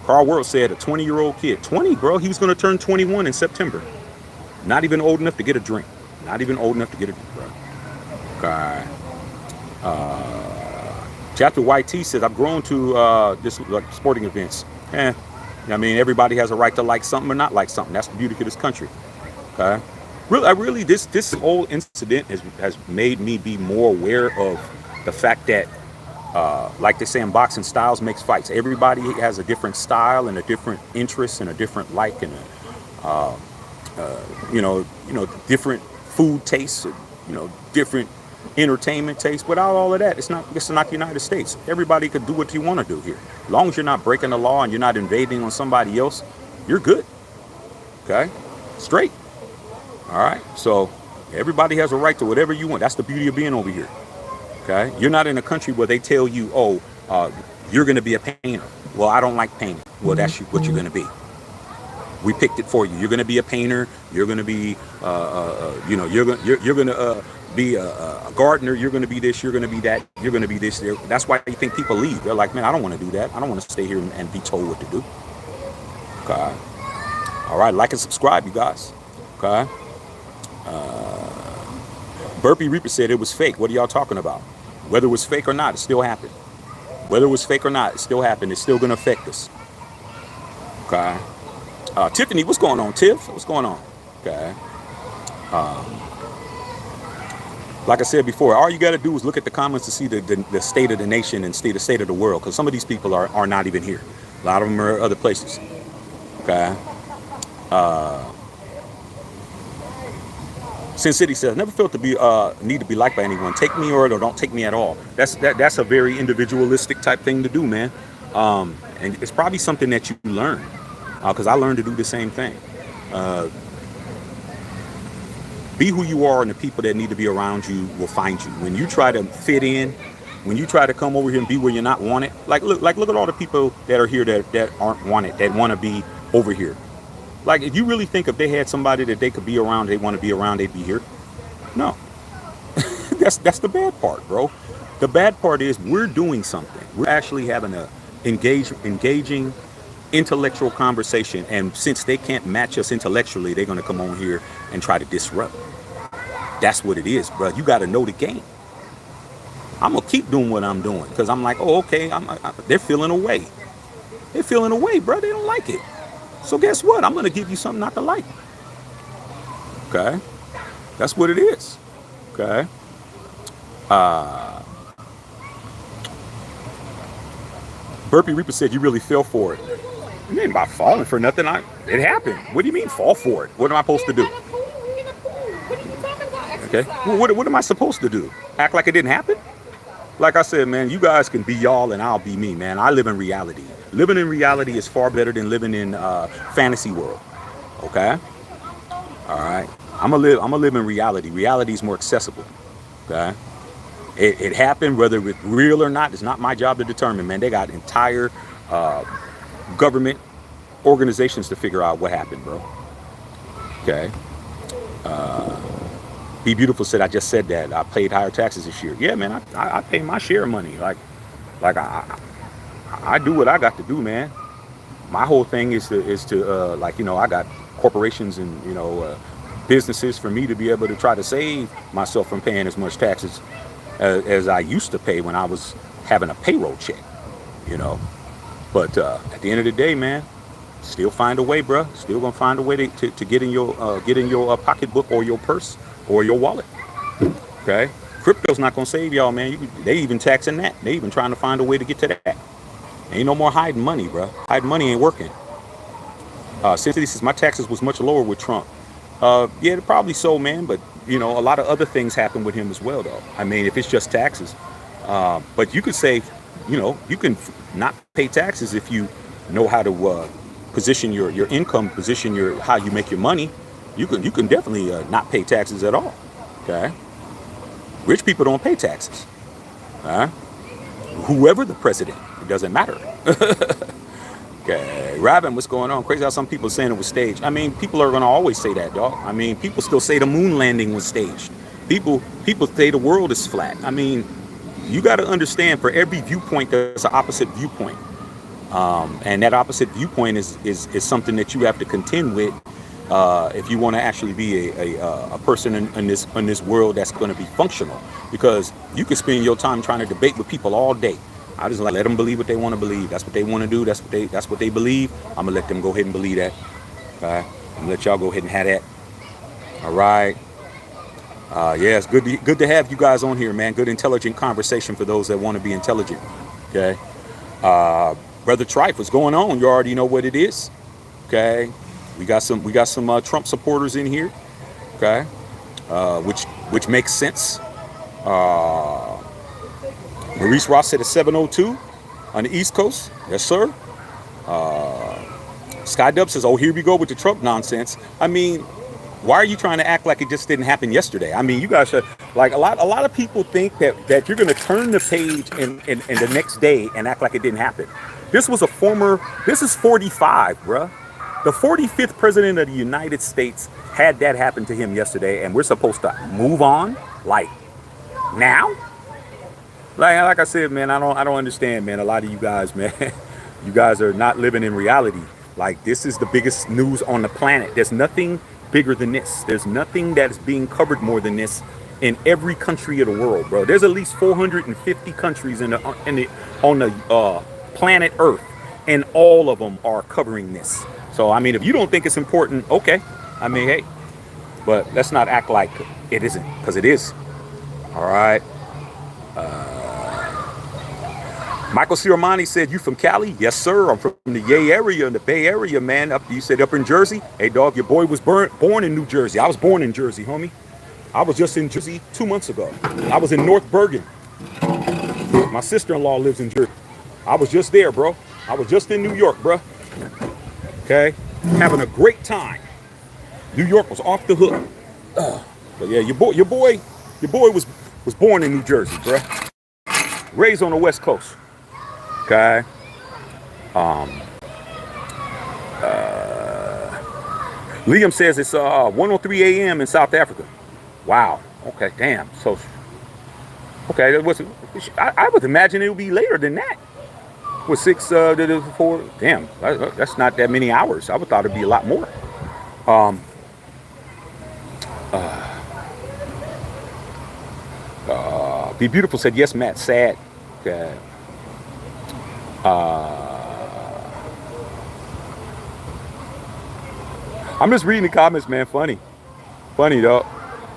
A: Carl World said a 20-year-old kid, 20, bro. He was gonna turn 21 in September. Not even old enough to get a drink. Not even old enough to get a drink, bro. Okay. Chapter YT says, I've grown to this sporting events. I mean, everybody has a right to like something or not like something. That's the beauty of this country. Okay. Really, this whole incident has made me be more aware of the fact that, like they say in boxing, styles makes fights. Everybody has a different style and a different interest and a different like and different food tastes, different entertainment taste. Without all of that, it's not the United States. Everybody could do what you want to do here. As long as you're not breaking the law and you're not invading on somebody else, you're good. Okay? Straight. All right? So everybody has a right to whatever you want. That's the beauty of being over here. Okay? You're not in a country where they tell you, you're going to be a painter. Well, I don't like painting. Well, that's what you're going to be. We picked it for you. You're going to be a painter. You're going to be, you're going to be a gardener. You're going to be this. You're going to be that. You're going to be this. That's why you think people leave. They're like, man, I don't want to do that. I don't want to stay here and be told what to do. Okay. All right. Like and subscribe, you guys. Okay. Burpee Reaper said it was fake. What are y'all talking about? Whether it was fake or not, it still happened. Whether it was fake or not, it still happened. It's still going to affect us. Okay. Tiffany, what's going on? Tiff, what's going on? Okay. Like I said before, all you got to do is look at the comments to see the state of the nation and the state of the world, because some of these people are not even here. A lot of them are other places. Okay. Sin City says, never felt to be need to be liked by anyone. Take me or don't take me at all. That's a very individualistic type thing to do, man. And it's probably something that you learn, because I learned to do the same thing. Be who you are, and the people that need to be around you will find you. When you try to fit in, when you try to come over here and be where you're not wanted, look at all the people that are here that aren't wanted, that want to be over here. Like, if you really think if they had somebody that they could be around, they want to be around, they'd be here. No. that's the bad part, bro. The bad part is we're doing something. We're actually having a engaging intellectual conversation, and since they can't match us intellectually, they're going to come on here and try to disrupt. That's what it is, bro. You got to know the game. I'm going to keep doing what I'm doing, because I'm like, oh, okay, they're feeling away. They're feeling away, bro. They don't like it. So guess what? I'm going to give you something not to like. Okay? That's what it is. Okay? Burpee Reaper said you really fell for it. You ain't about falling for nothing. It happened. What do you mean fall for it? What am I supposed to do? Okay. Well, what am I supposed to do? Act like it didn't happen? Like I said, man, you guys can be y'all and I'll be me, man. I live in reality. Living in reality is far better than living in fantasy world. Okay? All right. I'm gonna live in reality. Reality is more accessible. Okay? It happened, whether it's real or not. It's not my job to determine, man. They got entire government organizations to figure out what happened, bro. Okay. Be Beautiful said, I just said that I paid higher taxes this year. Yeah, man, I pay my share of money. Like I do what I got to do, man. My whole thing is to like, you know, I got corporations and, you know, businesses for me to be able to try to save myself from paying as much taxes as I used to pay when I was having a payroll check, you know. But at the end of the day, man, still find a way, bro. Still gonna find a way to get in your pocketbook or your purse or your wallet. Okay, crypto's not gonna save y'all, man. They even taxing that. They even trying to find a way to get to that. Ain't no more hiding money, bro. Hiding money ain't working. Cynthia says my taxes was much lower with Trump. Yeah, probably so, man. But you know, a lot of other things happen with him as well, though. I mean, if it's just taxes, but you could say, you know, you can not pay taxes if you know how to position your income, position how you make your money. You can definitely not pay taxes at all. Okay, rich people don't pay taxes. Whoever the president, it doesn't matter. Okay, Robin, what's going on? Crazy how some people saying it was staged. I mean, people are gonna always say that, dog. I mean, people still say the moon landing was staged. People say the world is flat. I mean, you got to understand, for every viewpoint, there's an opposite viewpoint, and that opposite viewpoint is something that you have to contend with if you want to actually be a person in this world that's going to be functional. Because you can spend your time trying to debate with people all day. I just let them believe what they want to believe. That's what they want to do. That's what they believe. I'm gonna let them go ahead and believe that. Okay, I'm gonna let y'all go ahead and have that. All right. Yeah, it's good to have you guys on here, man. Good intelligent conversation for those that want to be intelligent. Okay. Brother Trife, what's going on? You already know what it is. Okay. We got some Trump supporters in here. Okay. Which makes sense. Maurice Ross said at 7:02 on the East Coast. Yes, sir. Skydub says, oh, here we go with the Trump nonsense. I mean, why are you trying to act like it just didn't happen yesterday? I mean, you guys should, like, a lot of people think that you're going to turn the page in the next day and act like it didn't happen. This is 45, bruh. The 45th president of the United States had that happen to him yesterday, and we're supposed to move on, like, now? Like I said, man, I don't understand, man. A lot of you guys, man, you guys are not living in reality. Like, this is the biggest news on the planet. There's nothing bigger than this. There's nothing that is being covered more than this in every country of the world, bro. There's at least 450 countries on the planet Earth, and all of them are covering this. So I mean, if you don't think it's important, okay. I mean, hey, but let's not act like it isn't, because it is. All right. Michael Ciramani said, "You from Cali?" Yes, sir. I'm from the Bay Area, in the Bay Area, man. You said up in Jersey? Hey, dog, your boy was born in New Jersey. I was born in Jersey, homie. I was just in Jersey 2 months ago. I was in North Bergen. My sister-in-law lives in Jersey. I was just there, bro. I was just in New York, bro. Okay? Having a great time. New York was off the hook. But yeah, your boy was born in New Jersey, bro. Raised on the West Coast. Okay. Liam says it's 1:03 a.m. in South Africa. Wow. Okay. Damn. So. Okay. That was. I would imagine it would be later than that. With 4. Damn. That's not that many hours. I would thought it'd be a lot more. Be Beautiful said yes, Matt. Sad. Okay. I'm just reading the comments, man. Funny though.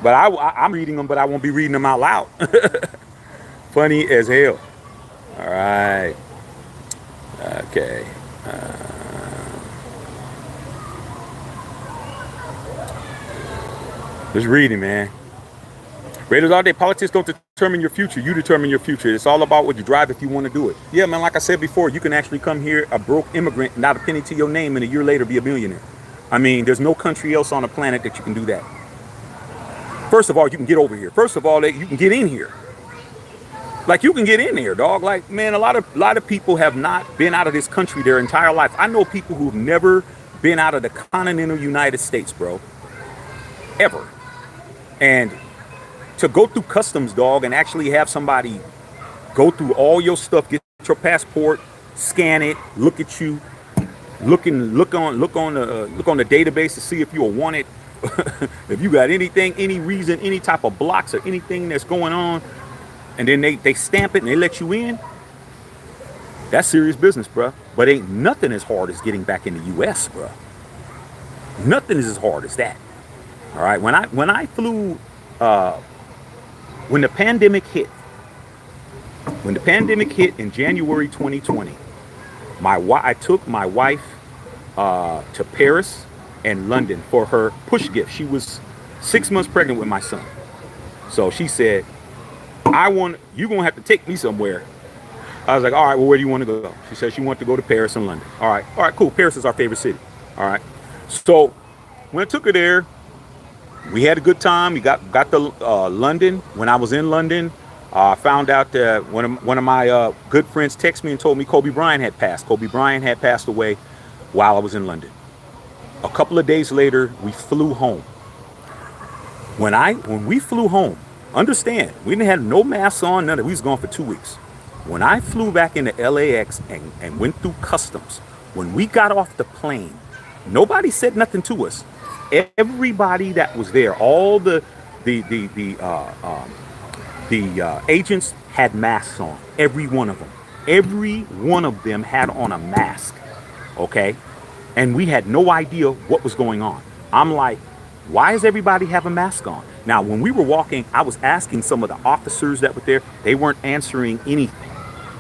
A: But I'm reading them, but I won't be reading them out loud. Funny as hell. All right. Okay. Just reading, man. Raiders all day. Politics don't determine your future. You determine your future. It's all about what you drive if you want to do it. Yeah, man, like I said before, you can actually come here a broke immigrant, not a penny to your name, and a year later be a millionaire. I mean, there's no country else on the planet that you can do that. First of all, you can get over here. First of all, you can get in here. Like, you can get in there, dog. Like, man, a lot of people have not been out of this country their entire life. I know people who've never been out of the continental United States, bro. Ever. And to go through customs, dog, and actually have somebody go through all your stuff, get your passport, scan it, look at you, look on the database to see if you're wanted, if you got anything, any reason, any type of blocks or anything that's going on, and then they stamp it and they let you in. That's serious business, bro. But ain't nothing as hard as getting back in the U.S., bro. Nothing is as hard as that. All right, when I flew, when the pandemic hit in January 2020, I took my wife to Paris and London for her push gift. She was 6 months pregnant with my son. So she said, you're gonna have to take me somewhere. I was like, all right, well, where do you want to go? She said she wanted to go to Paris and London. All right, cool. Paris is our favorite city. All right. So when I took her there, we had a good time. We got to London. When I was in London, I found out that one of my good friends texted me and told me Kobe Bryant had passed. Kobe Bryant had passed away while I was in London. A couple of days later, we flew home. When we flew home, understand, we didn't have no masks on, none of it. We was gone for 2 weeks. When I flew back into LAX and went through customs, when we got off the plane, nobody said nothing to us. Everybody that was there, all the agents had masks on. Every one of them. Every one of them had on a mask. Okay? And we had no idea what was going on. I'm like, why does everybody have a mask on? Now, when we were walking, I was asking some of the officers that were there. They weren't answering anything.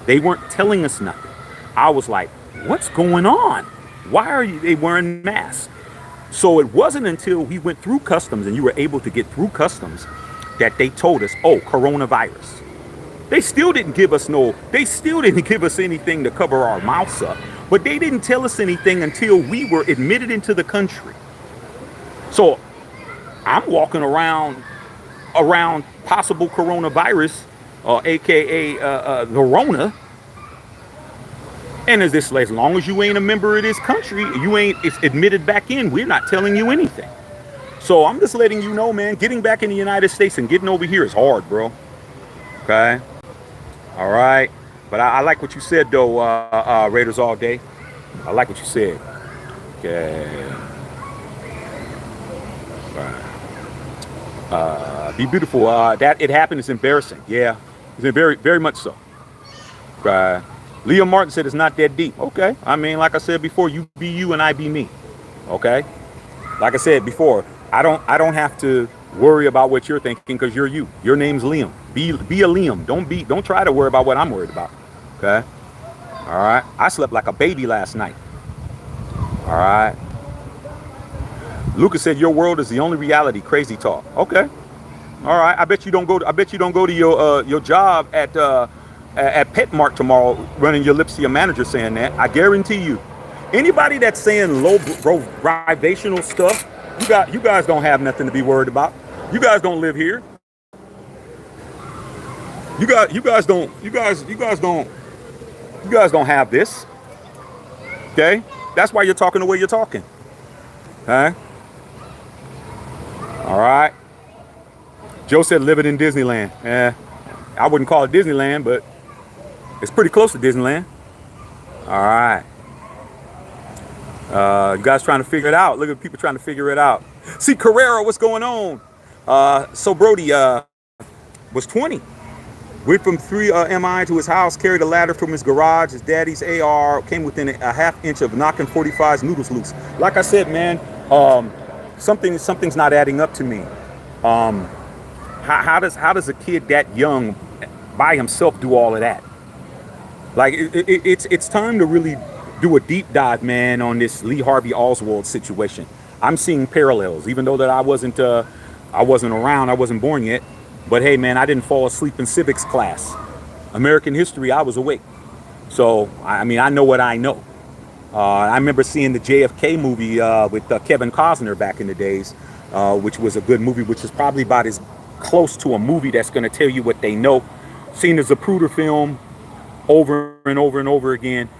A: They weren't telling us nothing. I was like, what's going on? Why are they wearing masks? So it wasn't until we went through customs and you were able to get through customs that they told us, oh, coronavirus. They still didn't give us anything to cover our mouths up, but they didn't tell us anything until we were admitted into the country. So I'm walking around possible coronavirus, aka the Rona. And as long as you ain't a member of this country, it's admitted back in, we're not telling you anything. So I'm just letting you know, man, getting back in the United States and getting over here is hard, bro. Okay? All right? But I like what you said, though, Raiders all day. I like what you said. Okay. All right. Be beautiful. That it happened is embarrassing. Yeah, it's very, very much so. Liam Martin said it's not that deep. Okay. I mean, like I said before, you be you and I be me. Okay. Like I said before, I don't have to worry about what you're thinking because you're you. Your name's Liam. Be a Liam. Don't try to worry about what I'm worried about. Okay. All right. I slept like a baby last night. All right. Lucas said your world is the only reality. Crazy talk. Okay. All right. I bet you don't go to your job at Petmark tomorrow running your lips to your manager saying that. I guarantee you. Anybody that's saying low vibrational stuff, you guys don't have nothing to be worried about. You guys don't live here. You guys don't have this. Okay? That's why you're talking the way you're talking. Okay? All right. Joe said living in Disneyland. I wouldn't call it Disneyland, but it's pretty close to Disneyland. All right. You guys trying to figure it out. Look at people trying to figure it out. See, Carrera, what's going on? So Brody was 20. Went from 3 MI to his house, carried a ladder from his garage. His daddy's AR came within a half inch of knocking 45's noodles loose. Like I said, man, something's not adding up to me. How does a kid that young by himself do all of that? Like it's time to really do a deep dive, man, on this Lee Harvey Oswald situation. I'm seeing parallels, even though that I wasn't around, I wasn't born yet. But hey, man, I didn't fall asleep in civics class. American history, I was awake. So, I mean, I know what I know. I remember seeing the JFK movie with Kevin Costner back in the days, which was a good movie, which is probably about as close to a movie that's going to tell you what they know. Seen the Zapruder film over and over and over again.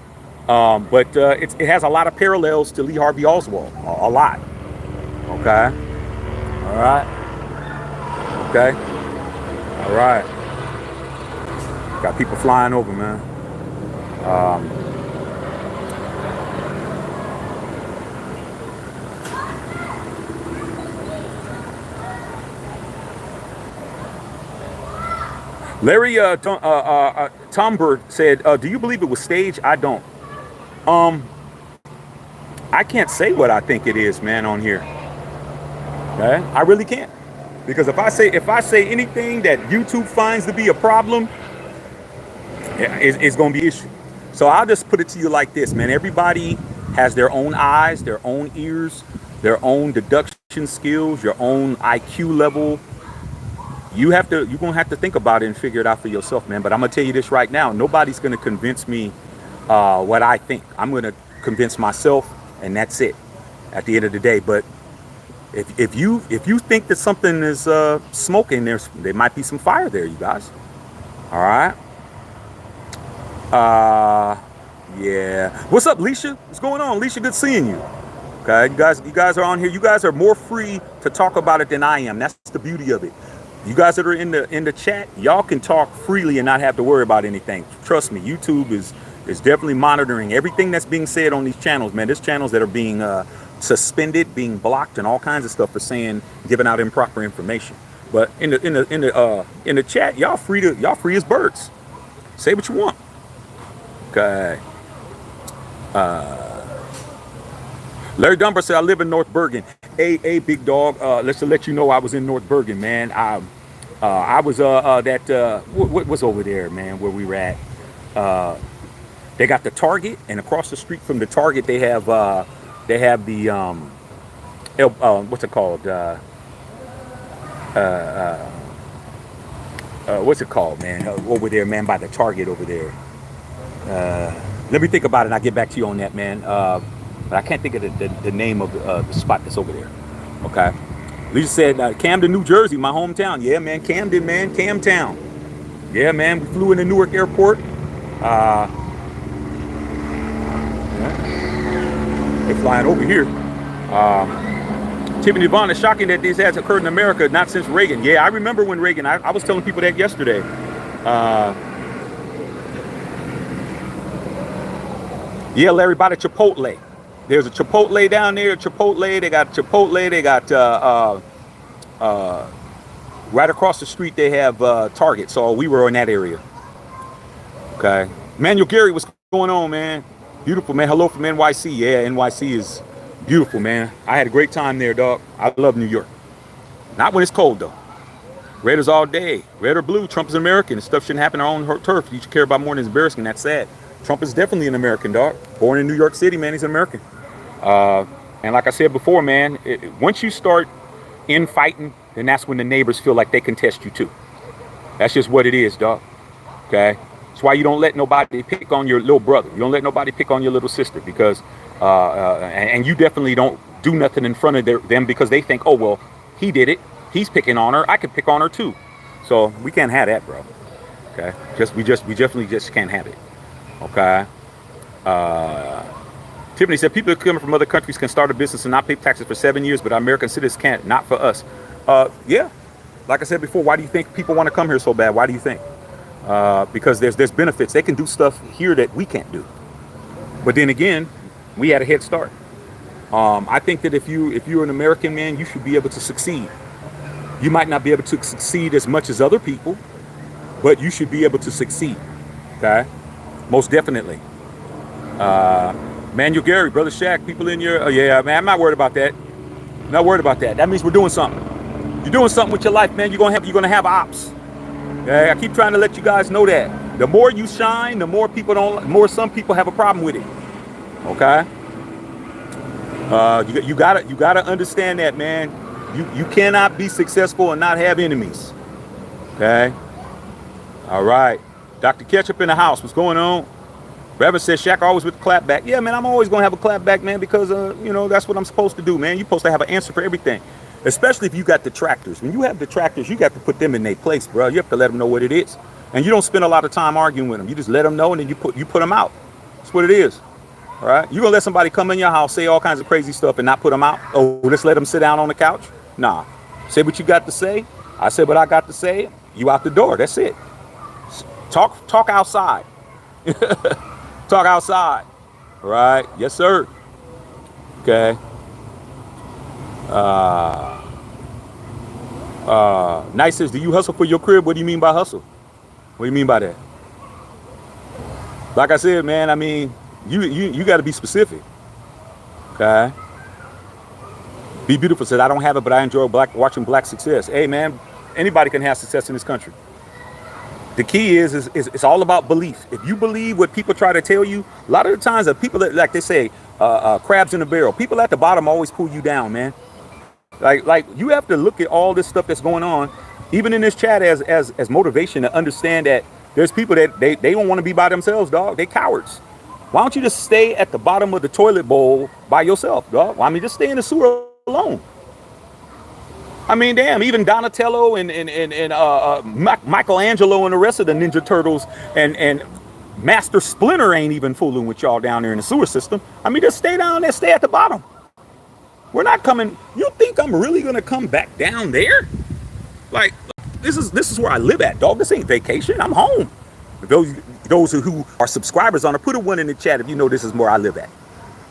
A: But it has a lot of parallels to Lee Harvey Oswald. A lot. Okay. All right. Okay. All right. Got people flying over, man. Larry Tom Bird said, do you believe it was staged? I don't. I can't say what I think it is, man, on here. Okay? I really can't. Because if I say anything that YouTube finds to be a problem, it's going to be an issue. So I'll just put it to you like this, man. Everybody has their own eyes, their own ears, their own deduction skills, your own IQ level. You're going to have to think about it and figure it out for yourself, man. But I'm going to tell you this right now. Nobody's going to convince me what I think. I'm going to convince myself, and that's it at the end of the day. But if you think that something is smoking, there might be some fire there, you guys. All right. Yeah. What's up, Leisha? What's going on, Leisha? Good seeing you. Okay, you guys are on here. You guys are more free to talk about it than I am. That's the beauty of it. You guys that are in the chat, y'all can talk freely and not have to worry about anything. Trust me, YouTube is definitely monitoring everything that's being said on these channels, man. There's channels that are being suspended, being blocked, and all kinds of stuff for giving out improper information. But in the chat, y'all free as birds. Say what you want. Okay. Larry Dunbar said, I live in North Bergen. Hey, big dog. Let's let you know I was in North Bergen, man. I was what was over there, man, where we were at. They got the Target, and across the street from the Target, they have the what's it called? What's it called, man? Over there, man, by the Target over there. Let me think about it, and I'll get back to you on that, man. But I can't think of the name of the spot that's over there. Okay. Lisa said, Camden, New Jersey, my hometown. Yeah, man, Camden, man, Camtown. Yeah, man, we flew into Newark Airport. Yeah. They're flying over here. Tiffany Vaughn, it's shocking that this has occurred in America, not since Reagan. Yeah, I remember when Reagan, I was telling people that yesterday. Yeah, Larry, by the Chipotle. There's a Chipotle down there, Chipotle. They got Chipotle. They got Right across the street, they have Target. So we were in that area. Okay. Manuel Gary, what's going on, man? Beautiful, man. Hello from NYC. Yeah, NYC is beautiful, man. I had a great time there, dog. I love New York. Not when it's cold, though. Raiders all day. Red or blue, Trump is American. Stuff shouldn't happen on our own turf. You should care about more than embarrassing. That's sad. Trump is definitely an American, dog. Born in New York City, man. He's an American. And like I said before, man, once you start infighting, then that's when the neighbors feel like they can test you too. That's just what it is, dog. Okay? That's why you don't let nobody pick on your little brother. You don't let nobody pick on your little sister because, and you definitely don't do nothing in front of them because they think, oh, well, he did it. He's picking on her. I could pick on her too. So we can't have that, bro. Okay? We definitely just can't have it. Okay? Tiffany said people coming from other countries can start a business and not pay taxes for 7 years, but American citizens can't. Not for us. Yeah. Like I said before, why do you think people want to come here so bad? Why do you think? Because there's benefits. They can do stuff here that we can't do. But then again, we had a head start. I think that if you're an American, man, you should be able to succeed. You might not be able to succeed as much as other people, but you should be able to succeed. Okay? Most definitely. Manuel Gary, Brother Shaq, people in your... yeah, man, I'm not worried about that. Not worried about that. That means we're doing something. You're doing something with your life, man. You're gonna have ops. Okay? I keep trying to let you guys know that. The more you shine, the more some people have a problem with it. Okay? You gotta understand that, man. You cannot be successful and not have enemies. Okay? All right. Dr. Ketchup in the house. What's going on? Reverend says Shaq always with the clap back. Yeah, man, I'm always going to have a clap back, man, because, that's what I'm supposed to do, man. You're supposed to have an answer for everything, especially if you got detractors. When you have detractors, you got to put them in their place, bro. You have to let them know what it is. And you don't spend a lot of time arguing with them. You just let them know, and then you put them out. That's what it is. All right? You're going to let somebody come in your house, say all kinds of crazy stuff, and not put them out? Oh, just let them sit down on the couch? Nah. Say what you got to say. I said what I got to say. You out the door. That's it. Talk outside. Talk outside. All right? Yes, sir. Okay. Nice says, do you hustle for your crib? What do you mean by hustle? What do you mean by that? Like I said, man, I mean, you got to be specific. Okay. Be Beautiful said, I don't have it, but I enjoy watching black success. Hey, man, anybody can have success in this country. The key is it's all about belief. If you believe what people try to tell you, a lot of the times the people that, like they say, crabs in a barrel, people at the bottom always pull you down, man. Like you have to look at all this stuff that's going on, even in this chat as motivation to understand that there's people that they don't want to be by themselves, dog. They cowards. Why don't you just stay at the bottom of the toilet bowl by yourself, dog? Well, I mean, just stay in the sewer alone. I mean, damn, even Donatello and Michelangelo and the rest of the Ninja Turtles and Master Splinter ain't even fooling with y'all down there in the sewer system. I mean, just stay down there, stay at the bottom. We're not coming. You think I'm really gonna come back down there? Like, this is where I live at, dog. This ain't vacation. I'm home. Those who are subscribers on it, put a 1 in the chat if you know this is where I live at.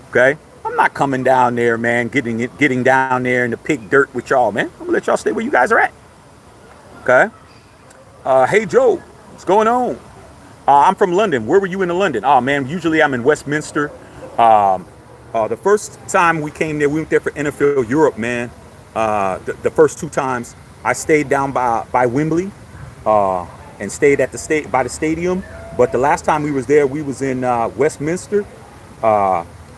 A: Okay? I'm not coming down there, man, getting down there in the pig dirt with y'all, man. I'm gonna let y'all stay where you guys are at. Okay? Hey, Joe, what's going on? I'm from London. Where were you in London? Oh, man, usually I'm in Westminster. The first time we came there, we went there for NFL Europe, man. The first 2 times, I stayed down by Wembley and stayed at by the stadium. But the last time we was there, we was in Westminster.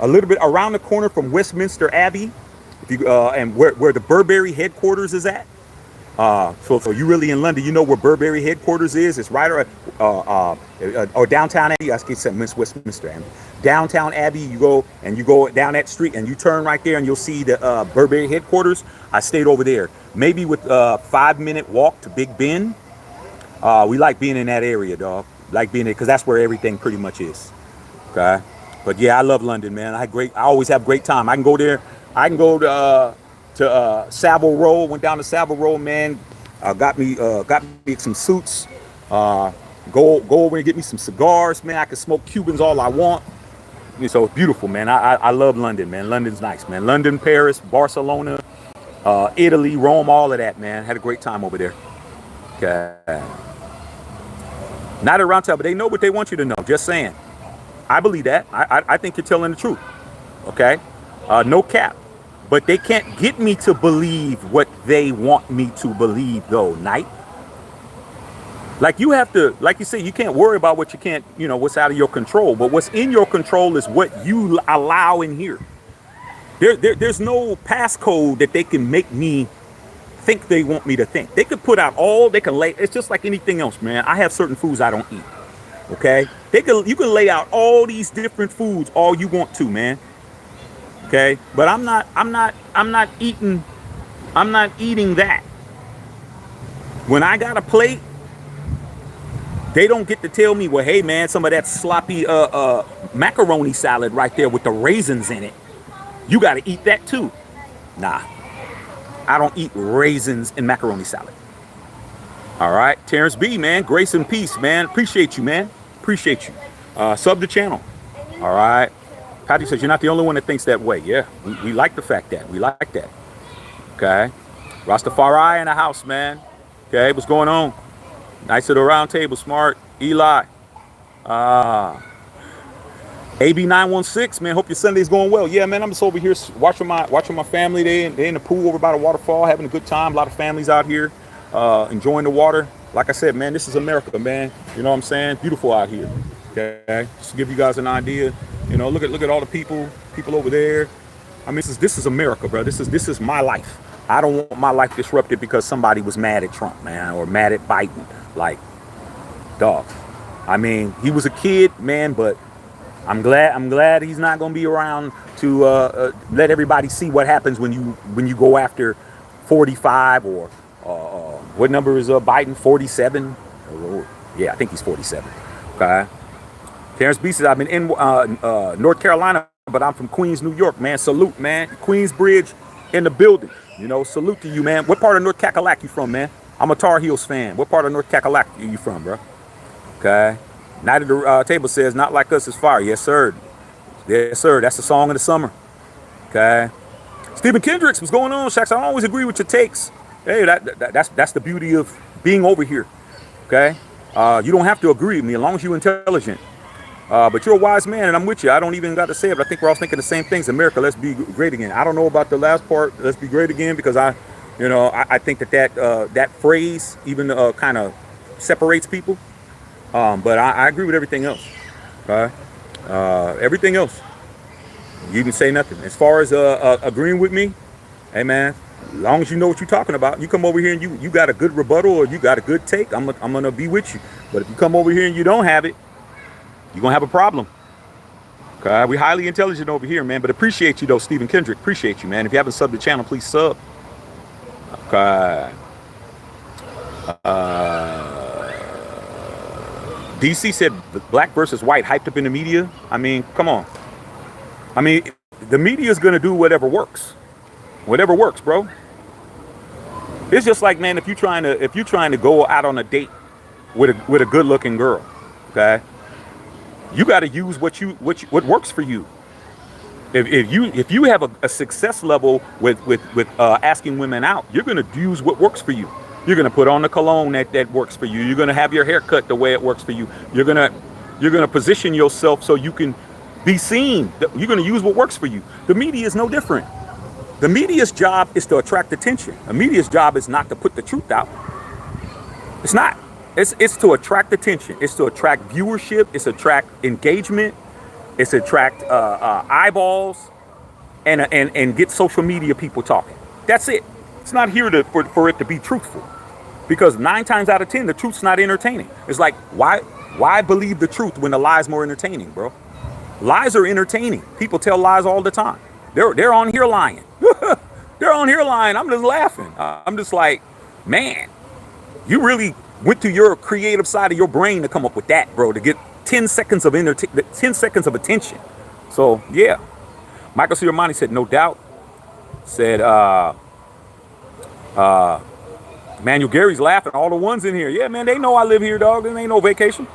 A: A little bit around the corner from Westminster Abbey, and where the Burberry headquarters is at. So you really in London, you know where Burberry headquarters is? It's right or downtown Abbey. I said Westminster Abbey. Downtown Abbey, you go down that street and you turn right there and you'll see the Burberry headquarters. I stayed over there, maybe with a 5-minute walk to Big Ben. We like being in that area, dog. Like being there because that's where everything pretty much is. Okay. But yeah, I love London, man. I always have a great time. I can go there. I can go to Savile Row. Went down to Savile Row, man. Got me some suits. Go over and get me some cigars, man. I can smoke Cubans all I want. So it's beautiful, man. I love London, man. London's nice, man. London, Paris, Barcelona, Italy, Rome, all of that, man. Had a great time over there. Okay. Not a round table, but they know what they want you to know. Just saying. I believe that. I think you're telling the truth. Okay. No cap. But they can't get me to believe what they want me to believe, though, Knight. Like you have to, like you say, you can't worry about what you can't, what's out of your control. But what's in your control is what you allow in here. There's no passcode that they can make me think they want me to think. They could put out they can lay, it's just like anything else, man. I have certain foods I don't eat. Okay? You can lay out all these different foods all you want to, man. Okay? But I'm not eating that. When I got a plate, they don't get to tell me, well, hey man, some of that sloppy macaroni salad right there with the raisins in it, you got to eat that too. Nah, I don't eat raisins in macaroni salad. All right, Terrence B, man, grace and peace, man. Appreciate you, man. Appreciate you. Sub the channel. All right. Patty says you're not the only one that thinks that way. Yeah, we like the fact that. We like that. Okay. Rastafari in the house, man. Okay, what's going on? Nice at the round table, smart. Eli. AB916, man. Hope your Sunday's going well. Yeah, man. I'm just over here watching my family. They in the pool over by the waterfall, having a good time. A lot of families out here enjoying the water. Like I said, man, this is America, man. You know what I'm saying? Beautiful out here. Okay, just to give you guys an idea. Look at all the people over there. I mean, this is America, bro. This is my life. I don't want my life disrupted because somebody was mad at Trump, man, or mad at Biden. Like, dog. I mean, he was a kid, man, but I'm glad he's not gonna be around to let everybody see what happens when you go after 45 or what number is Biden? 47? Yeah, I think he's 47. Okay. Terrence B says, I've been in North Carolina, but I'm from Queens, New York, man. Salute, man. Queensbridge in the building. Salute to you, man. What part of North Cackalack you from, man? I'm a Tar Heels fan. What part of North Cackalack are you from, bro? Okay. Night of the Table says, not like us is fire. Yes, sir. Yes, sir. That's the song of the summer. Okay. Stephen Kendricks, what's going on, Shax? I always agree with your takes. Hey, that's the beauty of being over here. Okay. You don't have to agree with me as long as you're intelligent. But you're a wise man, and I'm with you. I don't even got to say it, but I think we're all thinking the same things. America, let's be great again. I don't know about the last part, let's be great again, because I think that phrase even kind of separates people. But I agree with everything else. Okay? Everything else, you can say nothing. As far as agreeing with me, hey man, as long as you know what you're talking about, you come over here and you got a good rebuttal or you got a good take, I'm gonna be with you. But if you come over here and you don't have it, you're gonna have a problem. Okay, we highly intelligent over here, man. But appreciate you though, Stephen Kendrick. Appreciate you, man. If you haven't subbed the channel, please sub. Okay. DC said black versus white hyped up in the media. I mean, come on. I mean, the media is gonna do whatever works. Whatever works, bro. It's just like, man, if you're trying to go out on a date with a good-looking girl, okay? You got to use what works for you. If you have a success level with asking women out, you're gonna use what works for you. You're gonna put on the cologne that works for you. You're gonna have your hair cut the way it works for you. You're gonna position yourself so you can be seen. You're gonna use what works for you. The media is no different. The media's job is to attract attention. The media's job is not to put the truth out. It's not. It's to attract attention. It's to attract viewership. It's to attract engagement. It's to attract eyeballs and get social media people talking. That's it. It's not here for it to be truthful, because 9 times out of 10 the truth's not entertaining. It's like, why believe the truth when the lie's more entertaining, bro? Lies are entertaining. People tell lies all the time. They're on here lying. They're on here lying. I'm just laughing. I'm just like, man, you really went to your creative side of your brain to come up with that, bro, to get 10 seconds of 10 seconds of attention. So yeah, Michael C. Romani said, no doubt. Said Manuel Gary's laughing. All the ones in here, yeah, man, they know I live here, dog. This ain't no vacation.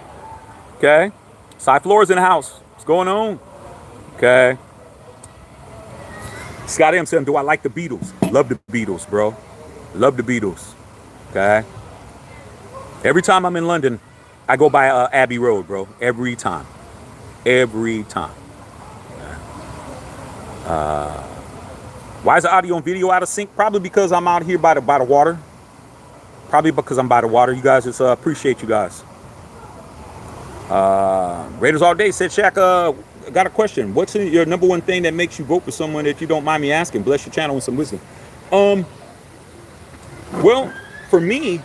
A: Okay, Cy Flores in the house. What's going on? Okay. Scott M said, do I like the Beatles? Love the Beatles, bro. Love the Beatles. Okay. Every time I'm in London, I go by Abbey Road, bro. Every time. Every time. Why is the audio and video out of sync? Probably because I'm out here by the water. Probably because I'm by the water. You guys, just appreciate you guys. Raiders all day said, Shaq, got a question. What's your number one thing that makes you vote for someone that you don't mind me asking? Bless your channel with some wisdom. Well, for me,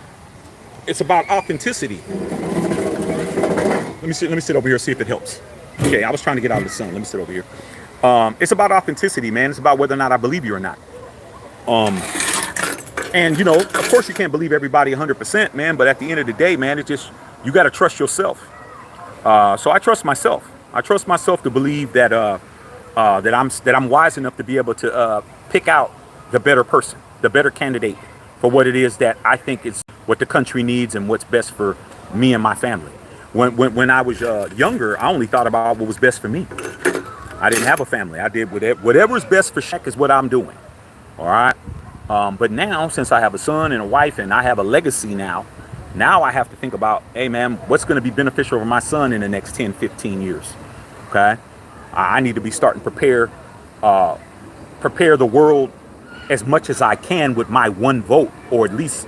A: it's about authenticity. Let me sit over here, see if it helps. Okay, I was trying to get out of the sun. Let me sit over here. It's about authenticity, man. It's about whether or not I believe you or not. And you know, of course you can't believe everybody 100%, man, but at the end of the day, man, it's just, you got to trust yourself. So I trust myself. I trust myself to believe that that I'm wise enough to be able to pick out the better person, the better candidate for what it is that I think is what the country needs and what's best for me and my family. When I was younger, I only thought about what was best for me. I didn't have a family. I did whatever's best for Shaq is what I'm doing. All right. But now, since I have a son and a wife and I have a legacy now I have to think about, hey, man, what's going to be beneficial for my son in the next 10, 15 years? Okay. I need to be starting to prepare the world as much as I can with my one vote, or at least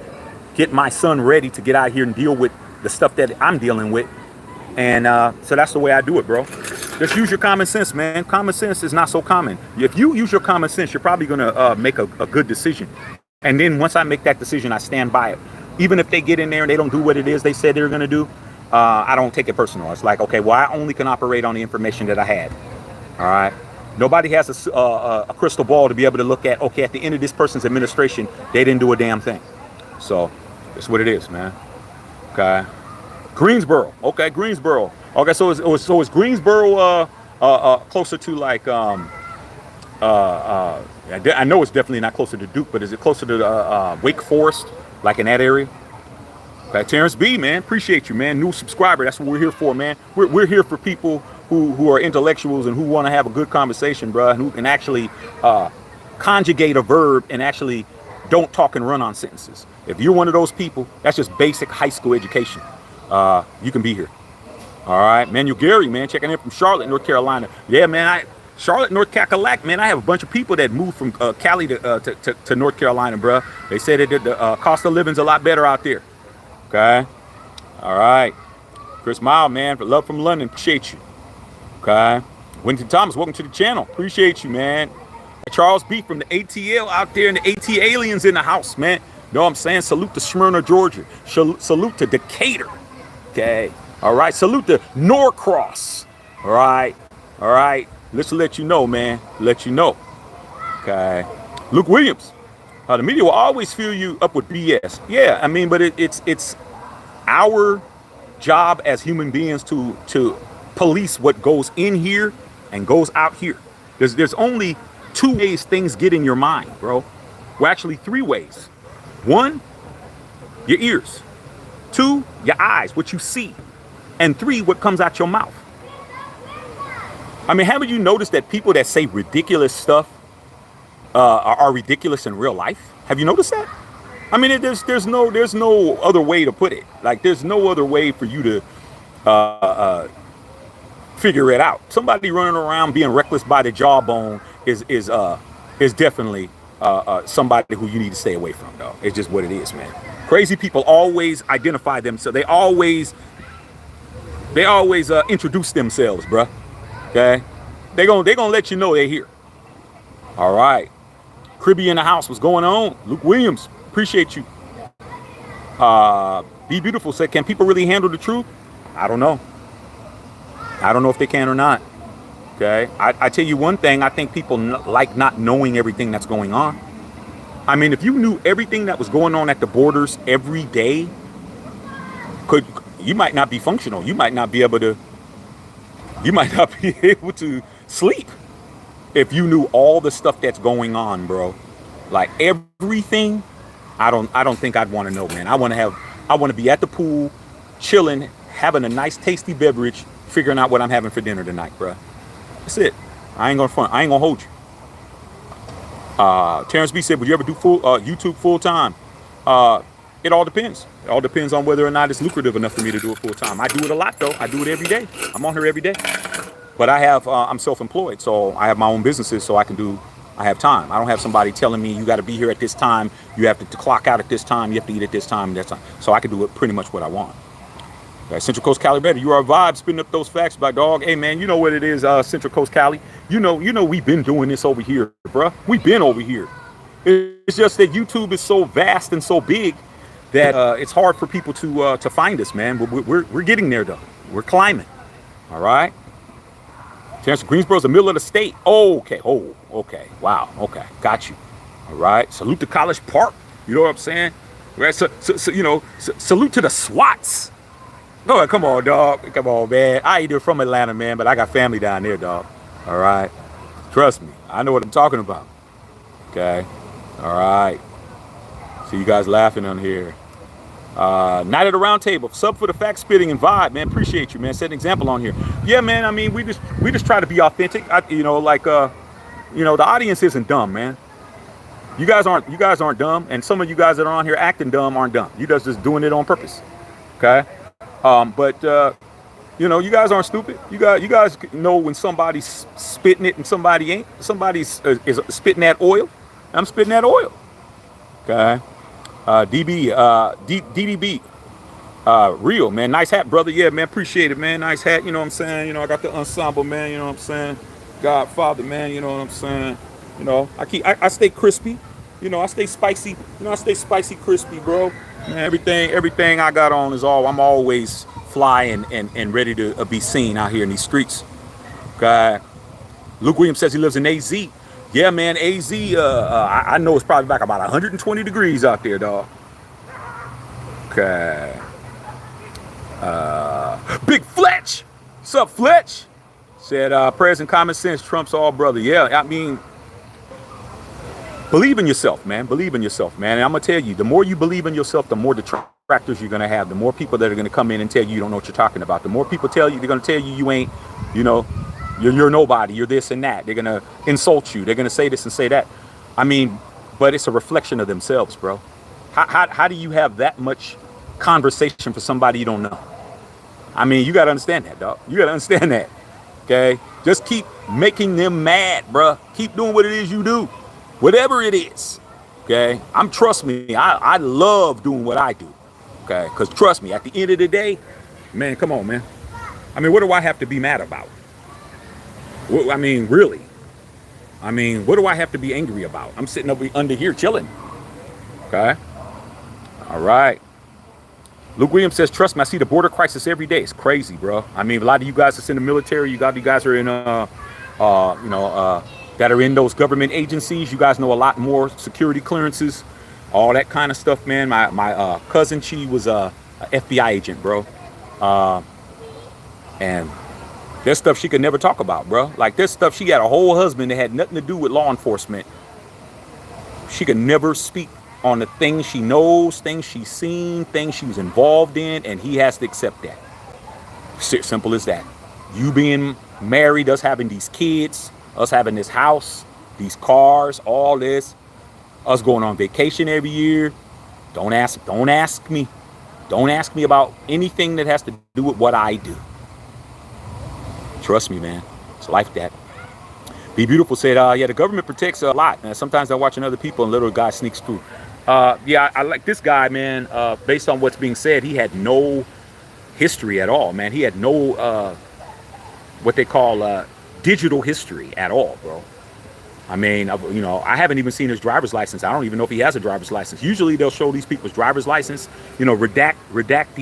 A: get my son ready to get out here and deal with the stuff that I'm dealing with. And so that's the way I do it, bro. Just use your common sense, man. Common sense is not so common. If you use your common sense, you're probably going to make a good decision. And then once I make that decision, I stand by it. Even if they get in there and they don't do what it is they said they were going to do, I don't take it personal. It's like, okay, well, I only can operate on the information that I had. All right. Nobody has a crystal ball to be able to look at, okay, at the end of this person's administration, they didn't do a damn thing. So that's what it is, man. Okay. Greensboro. Okay, Greensboro. Okay, so is Greensboro closer to like I know it's definitely not closer to Duke, but is it closer to Wake Forest, like in that area? Okay, Terrence B, man, appreciate you, man. New subscriber. That's what we're here for, man. We're here for people who are intellectuals and who want to have a good conversation, bro, and who can actually conjugate a verb and actually don't talk and run on sentences. If you're one of those people, that's just basic high school education. You can be here. All right, Manuel Gary, man, checking in from Charlotte, North Carolina. Yeah, man, Charlotte, North Cackalack, man, I have a bunch of people that moved from Cali to North Carolina, bro. They said that the cost of living's a lot better out there. Okay, all right. Chris Mile, man, for love from London, appreciate you. Okay, Winton Thomas, welcome to the channel. Appreciate you, man. Charles B from the ATL out there, and the AT aliens in the house, man. Know what I'm saying? Salute to Smyrna, Georgia. Salute to Decatur. Okay. All right. Salute to Norcross. All right. All right. Let's let you know, man. Let you know. Okay. Luke Williams. The media will always fill you up with BS. Yeah, I mean, but it's our job as human beings to police what goes in here and goes out here. There's only 2 ways things get in your mind, bro. Well, actually 3 ways. 1, your ears. 2, your eyes, what you see. And 3, what comes out your mouth. I mean, haven't you noticed that people that say ridiculous stuff are ridiculous in real life? Have you noticed that? I mean, there's no other way to put it. Like, there's no other way for you to figure it out. Somebody running around being reckless by the jawbone is definitely somebody who you need to stay away from, though. It's just what it is, man. Crazy people always identify themselves. They always introduce themselves, bruh. Okay, they gonna let you know they're here. All right, Cribby in the house. What's going on? Luke Williams, appreciate you. Be Beautiful said, can people really handle the truth? I don't know. I don't know if they can or not. Okay, I tell you one thing. I think people like not knowing everything that's going on. I mean, if you knew everything that was going on at the borders every day, you might not be functional. You might not be able to sleep if you knew all the stuff that's going on, bro. Like everything. I don't think I'd want to know, man. I want to be at the pool, chilling, having a nice tasty beverage, figuring out what I'm having for dinner tonight, bro. That's it. I ain't gonna hold you. Terrence B said, would you ever do YouTube full time? It all depends. It all depends on whether or not it's lucrative enough for me to do it full time. I do it a lot though. I do it every day. I'm on here every day. But I'm self-employed, so I have my own businesses, so I have time. I don't have somebody telling me you got to be here at this time, you have to clock out at this time, you have to eat at this time, that's time. So I can do it pretty much what I want. Okay, Central Coast Cali better. You are a vibe, spitting up those facts, by dog. Hey man, you know what it is, Central Coast Cali. You know we've been doing this over here, bruh. We've been over here. It's just that YouTube is so vast and so big that it's hard for people to find us, man. We're getting there though. We're climbing. All right. Chance Greensboro's the middle of the state. Oh, okay. Oh, okay. Wow. Okay. Got you. All right. Salute to College Park. You know what I'm saying? Right. So salute to the SWATs. Go ahead. Come on, dog. Come on, man. I ain't from Atlanta, man, but I got family down there, dog. All right. Trust me. I know what I'm talking about. Okay. All right. See you guys laughing on here. Night at the round table, sub for the fact spitting and vibe, man. Appreciate you, man. Set an example on here. Yeah, man. I mean, we just try to be authentic. The audience isn't dumb, man. You guys aren't dumb, and some of you guys that are on here acting dumb aren't dumb. You guys just doing it on purpose. Okay. You guys aren't stupid. You guys know when somebody's spitting it and somebody ain't. Somebody's is spitting that oil. I'm spitting that oil. Okay. DDB, real, man. Nice hat, brother. Yeah, man. Appreciate it, man. Nice hat. You know what I'm saying? You know, I got the ensemble, man. You know what I'm saying? Godfather, man. You know what I'm saying? You know, I stay crispy. You know, I stay spicy. You know, I stay spicy, crispy, bro. Man, everything I got on is I'm always fly and ready to be seen out here in these streets. Okay. Luke Williams says he lives in AZ. Yeah, man, AZ, I know it's probably back about 120 degrees out there, dog. Okay. Big Fletch. What's up, Fletch? Said, prayers and common sense trumps all, brother. Yeah, I mean, believe in yourself, man. Believe in yourself, man. And I'm going to tell you, the more you believe in yourself, the more detractors you're going to have. The more people that are going to come in and tell you don't know what you're talking about. The more people tell you, they're going to tell you you ain't, you know, you're nobody, you're this and that. They're going to insult you. They're going to say this and say that. I mean, but it's a reflection of themselves, bro. How do you have that much conversation for somebody you don't know? I mean, you got to understand that, dog. You got to understand that, okay? Just keep making them mad, bro. Keep doing what it is you do, whatever it is, okay? Trust me, I love doing what I do, okay? Because trust me, at the end of the day, man, come on, man. I mean, what do I have to be mad about? I mean, really? I mean, what do I have to be angry about? I'm sitting under here chilling. Okay. All right. Luke Williams says, trust me, I see the border crisis every day. It's crazy, bro. I mean, a lot of you guys that's in the military, you guys are in, that are in those government agencies. You guys know a lot more security clearances, all that kind of stuff, man. My cousin, she was a FBI agent, bro. And there's stuff she could never talk about, bro. Like this stuff, she had a whole husband that had nothing to do with law enforcement. She could never speak on the things she knows, things she's seen, things she was involved in, and he has to accept that. Simple as that. You being married, us having these kids, us having this house, these cars, all this, us going on vacation every year. Don't ask me. Don't ask me about anything that has to do with what I do. Trust me, man. It's like that. Be Beautiful said, yeah, the government protects a lot. Man. Sometimes I'm watching other people and little guy sneaks through. Yeah, I like this guy, man. Based on what's being said, he had no history at all, man. He had no, what they call digital history at all, bro. I mean, you know, I haven't even seen his driver's license. I don't even know if he has a driver's license. Usually they'll show these people's driver's license, you know, redact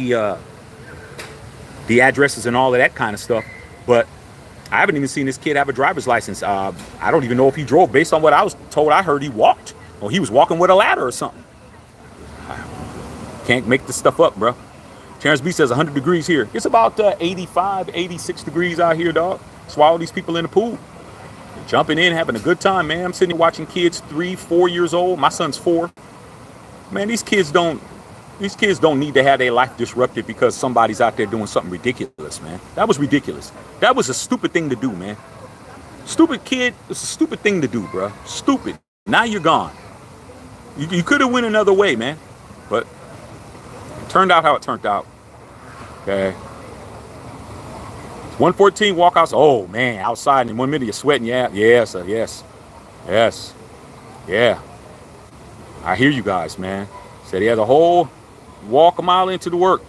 A: the addresses and all of that kind of stuff. But I haven't even seen this kid have a driver's license. I don't even know if he drove. Based on what I was told, I heard he walked. Or he was walking with a ladder or something. Can't make this stuff up, bro. Terrence B says 100 degrees here. It's about 85, 86 degrees out here, dog. That's why all these people in the pool. They're jumping in, having a good time, man. I'm sitting here watching kids 3, 4 years old. My son's 4. Man, these kids don't need to have their life disrupted because somebody's out there doing something ridiculous, man. That was ridiculous. That was a stupid thing to do, man. Stupid kid, it's a stupid thing to do, bro. Stupid. Now you're gone. You could have went another way, man. But turned out how it turned out. Okay. 114 walkouts. Oh man, outside in 1 minute you're sweating. Yeah, yes, yes, yeah. I hear you guys, man. Said he had a whole walk a mile into the work.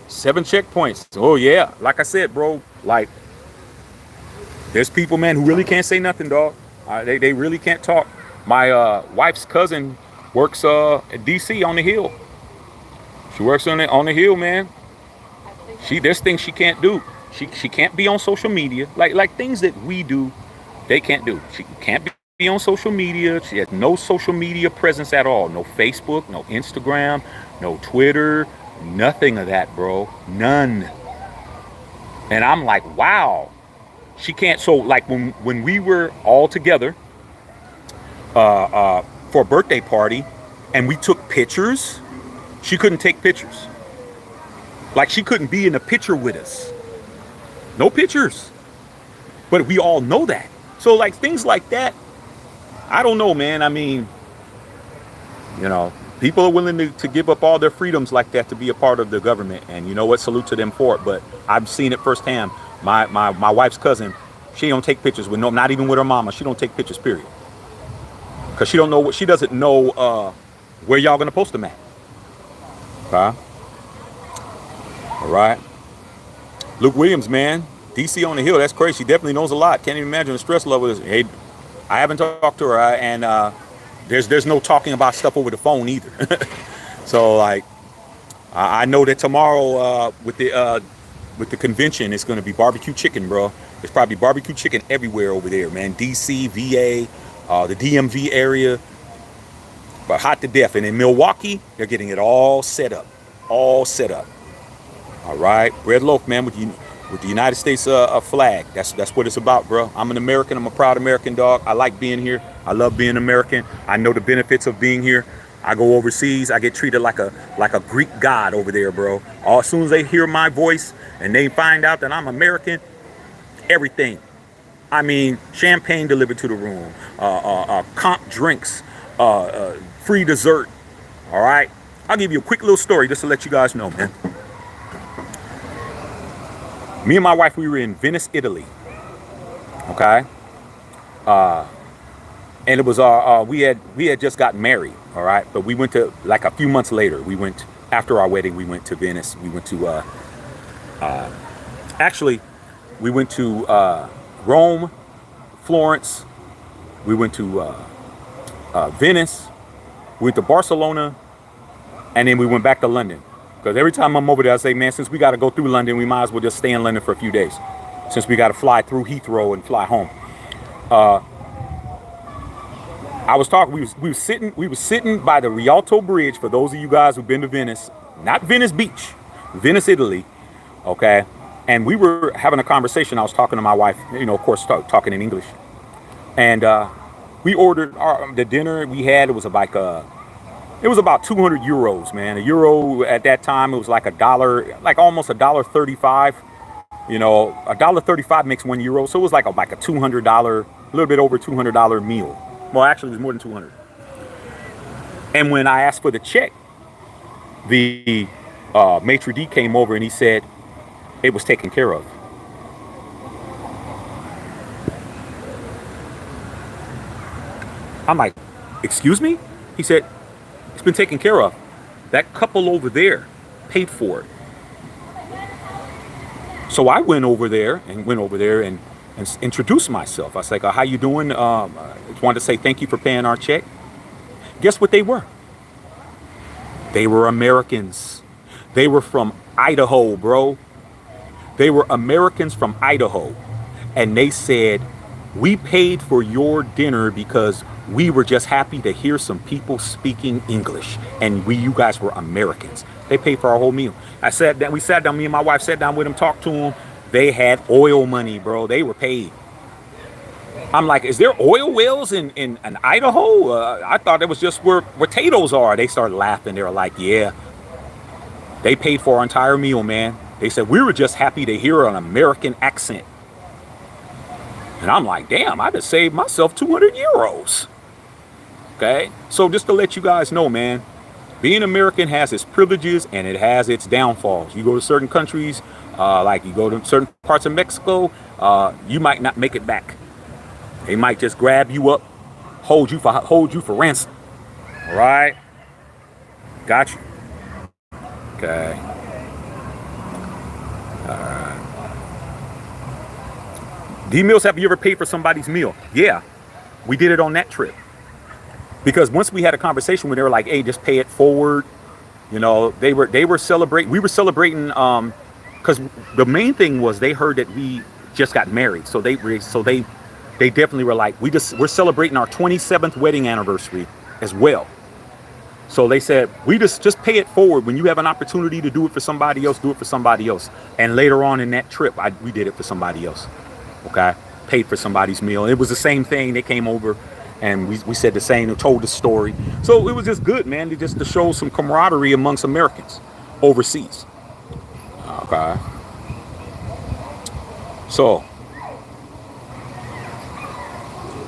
A: 7 checkpoints. Oh yeah, like I said, bro. Like, there's people, man, who really can't say nothing, dog. They really can't talk. My wife's cousin works at DC on the Hill. She works on the Hill, man. There's things she can't do. She can't be on social media. Like things that we do, they can't do. She can't be on social media. She has no social media presence at all. No Facebook, no Instagram, no Twitter, nothing of that, bro. None. And I'm like, wow. She can't. So like when we were all together for a birthday party and we took pictures, she couldn't take pictures. Like she couldn't be in a picture with us. No pictures. But we all know that. So like things like that, I don't know, man. I mean, you know, people are willing to give up all their freedoms like that to be a part of the government. And you know what? Salute to them for it. But I've seen it firsthand. My wife's cousin, she don't take pictures with not even with her mama. She don't take pictures, period. Because she doesn't know where y'all gonna post them at. Okay. All right. Luke Williams, man. DC on the Hill. That's crazy. She definitely knows a lot. Can't even imagine the stress level is. Hey, I haven't talked to her, and there's no talking about stuff over the phone either. So like, I know that tomorrow with the convention, it's going to be barbecue chicken, bro. There's probably barbecue chicken everywhere over there, man. DC, VA, the DMV area, but hot to death. And in Milwaukee, they're getting it all set up. All right, red loaf, man, with the United States flag. That's what it's about, bro. I'm an American. I'm a proud American, dog. I like being here. I love being American. I know the benefits of being here. I go overseas. I get treated like a Greek god over there, bro. As soon as they hear my voice and they find out that I'm American, everything. I mean, champagne delivered to the room, comp drinks, free dessert. All right. I'll give you a quick little story just to let you guys know, man. Me and my wife, we were in Venice, Italy. Okay. And it was we had just gotten married. All right. But we went to, like, a few months later, after our wedding, we went to Venice. We went to actually we went to Rome, Florence. We went to Venice. We went to Barcelona, and then we went back to London. Because every time I'm over there, I say, man, since we got to go through London, we might as well just stay in London for a few days. Since we got to fly through Heathrow and fly home. I was talking. We were sitting by the Rialto Bridge. For those of you guys who've been to Venice, not Venice Beach, Venice, Italy. Okay, and we were having a conversation. I was talking to my wife. You know, of course, talking in English. And we ordered the dinner we had. It was like it was about 200 euros, man. A euro at that time, it was like $1, like almost $1.35. You know, $1.35 makes €1. So it was like a $200, a little bit over $200 meal. Well, actually, it was more than 200. And when I asked for the check, the maitre d' came over and he said it was taken care of. I'm like, excuse me? He said, it's been taken care of. That couple over there paid for it. So I went over there and introduced myself. I was like, how you doing? I just wanted to say thank you for paying our check. Guess what they were? They were Americans. They were from Idaho, bro. They were Americans from Idaho. And they said, we paid for your dinner because we were just happy to hear some people speaking English. And you guys were Americans. They paid for our whole meal. We sat down, me and my wife sat down with them, talked to them. They had oil money, bro. They were paid. I'm like, is there oil wells in Idaho? I thought it was just where potatoes are. They started laughing. They were like, yeah. They paid for our entire meal, man. They said, we were just happy to hear an American accent. And I'm like, damn, I just saved myself 200 euros. Okay. So just to let you guys know, man, Being American has its privileges and it has its downfalls. You go to certain countries, like you go to certain parts of Mexico, you might not make it back. They might just grab you up, hold you for ransom. All right, got you. Okay. D Mills, have you ever paid for somebody's meal? Yeah, we did it on that trip. Because once we had a conversation where they were like, "Hey, just pay it forward," you know, they were celebrating. We were celebrating because the main thing was they heard that we just got married, so they definitely were like, we're celebrating our 27th wedding anniversary as well. So they said, we just pay it forward. When you have an opportunity to do it for somebody else, do it for somebody else. And later on in that trip, we did it for somebody else. Okay, paid for somebody's meal. It was the same thing. They came over. And we said the same, and told the story. So it was just good, man, to show some camaraderie amongst Americans overseas. Okay. So,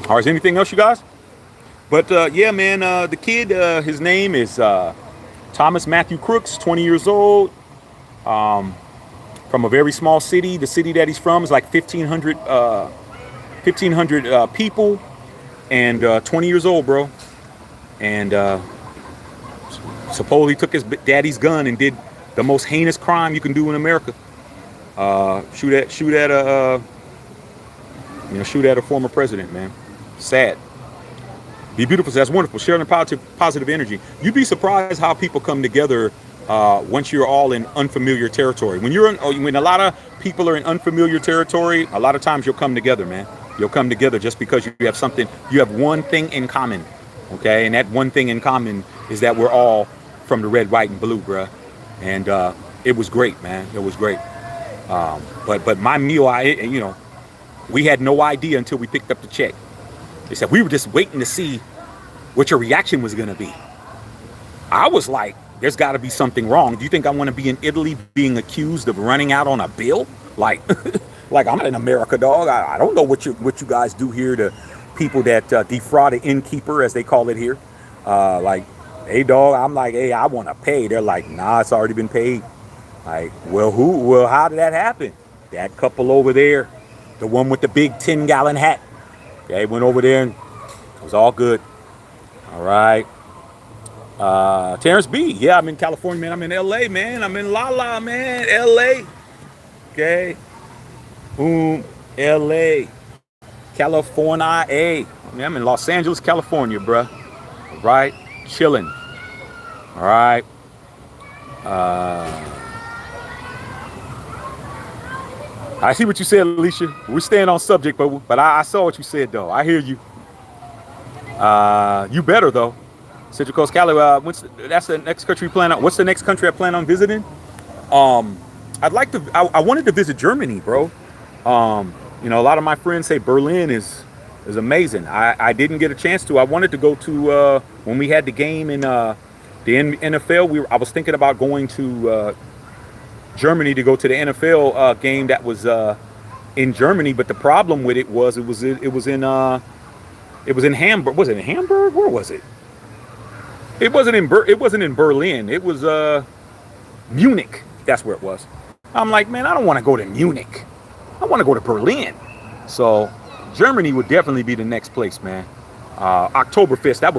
A: all right, is anything else, you guys? But yeah, man, the kid, his name is Thomas Matthew Crooks, 20 years old, from a very small city. The city that he's from is like 1,500 people. And 20 years old, bro. And supposedly took his daddy's gun and did the most heinous crime you can do in America. Shoot at a former president, man. Sad. Be beautiful. That's wonderful. Sharing positive energy. You'd be surprised how people come together once you're all in unfamiliar territory. When a lot of people are in unfamiliar territory, a lot of times you'll come together, man. You'll come together just because you have one thing in common, okay? And that one thing in common is that we're all from the red, white, and blue, bruh. And it was great, man. It was great. But my meal, we had no idea until we picked up the check. They said, we were just waiting to see what your reaction was going to be. I was like, there's got to be something wrong. Do you think I want to be in Italy being accused of running out on a bill? Like... Like, I'm in America, dog. I don't know what you guys do here to people that defraud an innkeeper, as they call it here. Like, hey, dog, I'm like, hey, I want to pay. They're like, nah, it's already been paid. Like, well, how did that happen? That couple over there, the one with the big 10-gallon hat. They went over there and it was all good. All right. Terrence B. Yeah, I'm in California, man. I'm in LA, man. I'm in La, man. LA. Okay. LA, California, I'm in Los Angeles, California, bruh. All right, chilling. All right. I see what you said, Alicia. We're staying on subject, but I saw what you said, though. I hear you. You better, though. Central Coast Cali. That's the next country you plan on. What's the next country I plan on visiting? I'd like to. I wanted to visit Germany, bro. A lot of my friends say Berlin is amazing. I didn't get a chance to. I wanted to go to when we had the game in the NFL. I was thinking about going to Germany to go to the NFL game that was in Germany. But the problem with it was it was in Hamburg. Was it in Hamburg? Where was it? It wasn't in Berlin. It was Munich. That's where it was. I'm like, man, I don't want to go to Munich. I want to go to Berlin. So Germany would definitely be the next place, man. Oktoberfest, that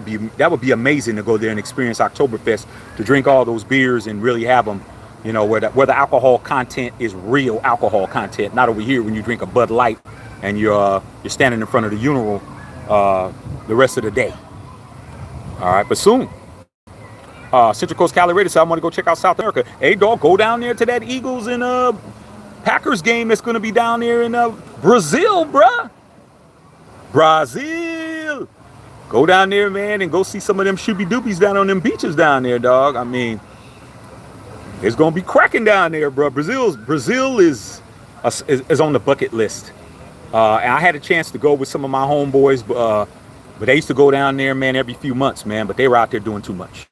A: would be amazing to go there and experience Oktoberfest, to drink all those beers and really have them, where the alcohol content is real alcohol content, not over here when you drink a Bud Light and you're standing in front of the urinal the rest of the day. All right, but soon. Central Coast Cali Radio, so I want to go check out South America. Hey, dog, go down there to that Eagles and Packers game that's going to be down there in Brazil, bruh. Brazil. Go down there, man, and go see some of them shooby doobies down on them beaches down there, dog. I mean, it's going to be cracking down there, bro. Brazil is on the bucket list. And I had a chance to go with some of my homeboys, but they used to go down there, man, every few months, man. But they were out there doing too much.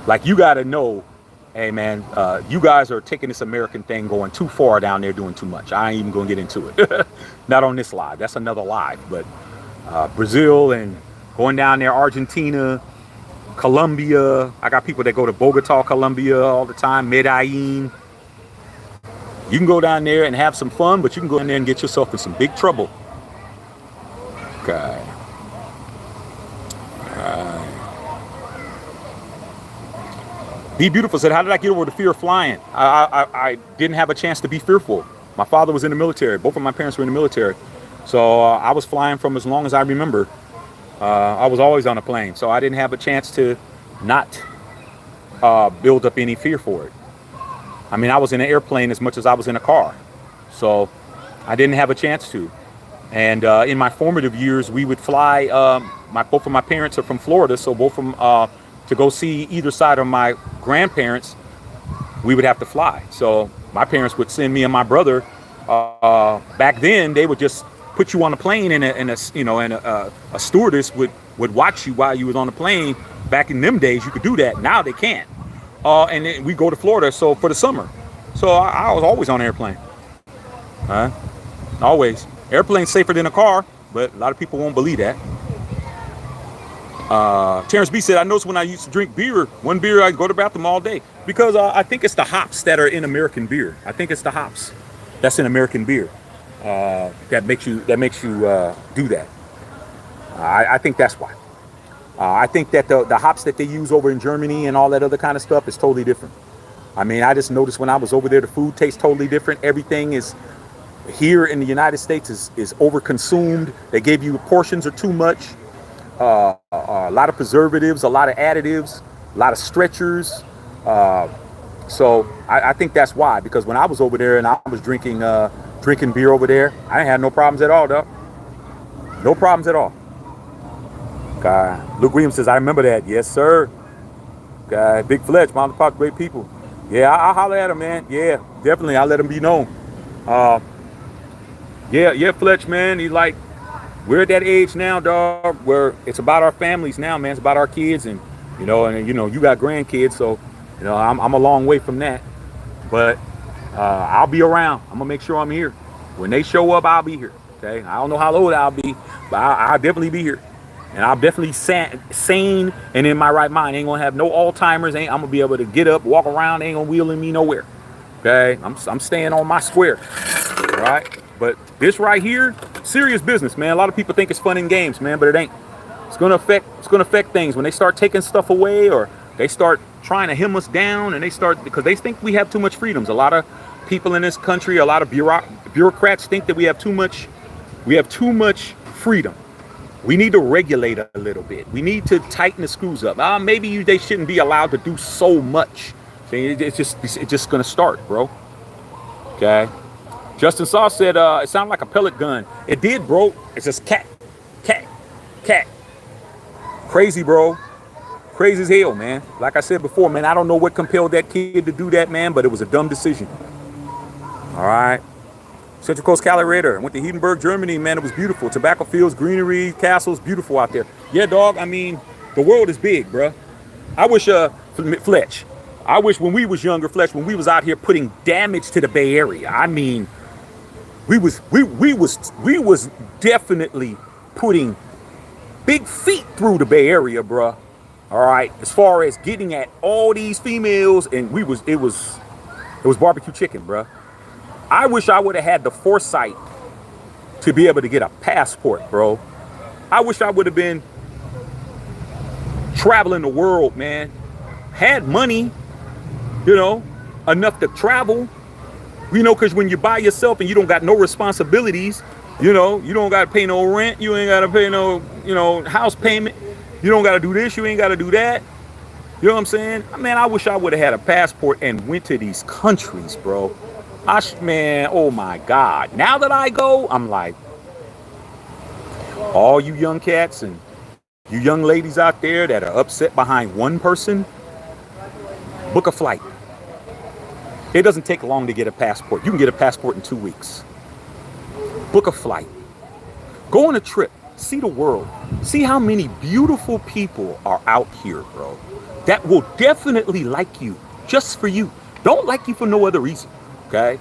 A: Like, you got to know, hey, man, you guys are taking this American thing going too far down there doing too much. I ain't even going to get into it. Not on this live. That's another live. But Brazil and going down there, Argentina, Colombia. I got people that go to Bogota, Colombia all the time, Medellin. You can go down there and have some fun, but you can go in there and get yourself in some big trouble. Okay. Be Beautiful said, how did I get over the fear of flying? I didn't have a chance to be fearful. My father was in the military. Both of my parents were in the military. So I was flying from as long as I remember. I was always on a plane. So I didn't have a chance to not build up any fear for it. I mean, I was in an airplane as much as I was in a car. So I didn't have a chance to. And in my formative years, we would fly. Both of my parents are from Florida. So both from to go see either side of my grandparents, we would have to fly. So my parents would send me and my brother. Back then, they would just put you on a plane, and a stewardess would watch you while you was on the plane. Back in them days, you could do that. Now they can't. And then we go to Florida so for the summer. So I was always on an airplane. Always. Airplane's safer than a car, but a lot of people won't believe that. Terrence B said, I noticed when I used to drink beer, one beer, I'd go to the bathroom all day. Because I think it's the hops that are in American beer. I think it's the hops that's in American beer that makes you do that. I think that's why. I think that the hops that they use over in Germany and all that other kind of stuff is totally different. I mean, I just noticed when I was over there, the food tastes totally different. Everything is here in the United States is overconsumed. They gave you portions are too much. A lot of preservatives, a lot of additives, a lot of stretchers. So I think that's why, because when I was over there and I was drinking beer over there, I didn't have no problems at all, though. No problems at all. Luke Williams says, I remember that. Yes, sir. Big Fletch, Mom and Pop, great people. Yeah, I'll holler at him, man. Yeah, definitely. I'll let him be known. Yeah, Fletch, man. He's like, we're at that age now, dog, where it's about our families now, man. It's about our kids, and you got grandkids, so I'm a long way from that. But I'll be around. I'm gonna make sure I'm here. When they show up, I'll be here. Okay, I don't know how old I'll be, but I'll definitely be here, and I'll definitely sane and in my right mind. Ain't gonna have no Alzheimer's. I'm gonna be able to get up, walk around. Ain't gonna wheeling me nowhere. Okay, I'm staying on my square. All right. But this right here, serious business, man. A lot of people think it's fun and games, man, but it ain't. It's gonna affect things when they start taking stuff away, or they start trying to hem us down, and because they think we have too much freedoms. A lot of people in this country, a lot of bureaucrats think that we have too much freedom. We need to regulate a little bit. We need to tighten the screws up. Maybe they shouldn't be allowed to do so much. It's just gonna start, bro. Okay. Justin Saw said, it sounded like a pellet gun. It did, bro. It's just cat. Crazy, bro. Crazy as hell, man. Like I said before, man, I don't know what compelled that kid to do that, man, but it was a dumb decision. All right. Central Coast Cali Raider. Went to Hedenberg, Germany, man. It was beautiful. Tobacco fields, greenery, castles, beautiful out there. Yeah, dog. I mean, the world is big, bro. I wish, Fletch. I wish when we was younger, Fletch, when we was out here putting damage to the Bay Area. I mean, we was definitely putting big feet through the Bay Area, bruh. All right, as far as getting at all these females, and it was barbecue chicken, bruh. I wish I would have had the foresight to be able to get a passport, bro. I wish I would have been traveling the world, man. Had money, enough to travel. Because when you're by yourself and you don't got no responsibilities, you don't got to pay no rent. You ain't got to pay no, house payment. You don't got to do this. You ain't got to do that. You know what I'm saying? Man, I wish I would have had a passport and went to these countries, bro. Man, oh my God. Now that I go, I'm like, all you young cats and you young ladies out there that are upset behind one person, book a flight. It doesn't take long to get a passport. You can get a passport in 2 weeks. Book a flight. Go on a trip. See the world. See how many beautiful people are out here, bro. That will definitely like you just for you. Don't like you for no other reason, okay?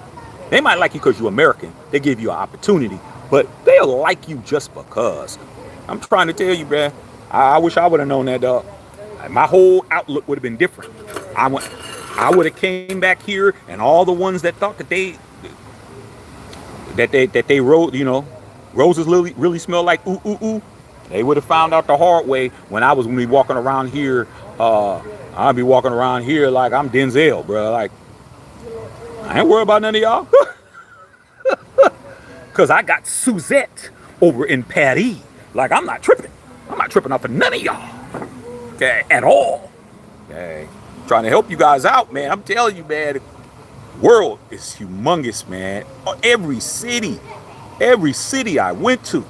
A: They might like you because you're American. They give you an opportunity, but they'll like you just because. I'm trying to tell you, man. I wish I would have known that, dog. my whole outlook would have been different. I would have came back here, and all the ones that thought that they wrote, you know, roses really smell like ooh ooh ooh, they would have found out the hard way when I was gonna be walking around here. I'd be walking around here like I'm Denzel, bro. Like, I ain't worried about none of y'all. Because I got Suzette over in Paris. Like, I'm not tripping. I'm not tripping off of none of y'all. Okay, at all. Okay. Trying to help you guys out, man. I'm telling you, man, the world is humongous, man. Every city I went to,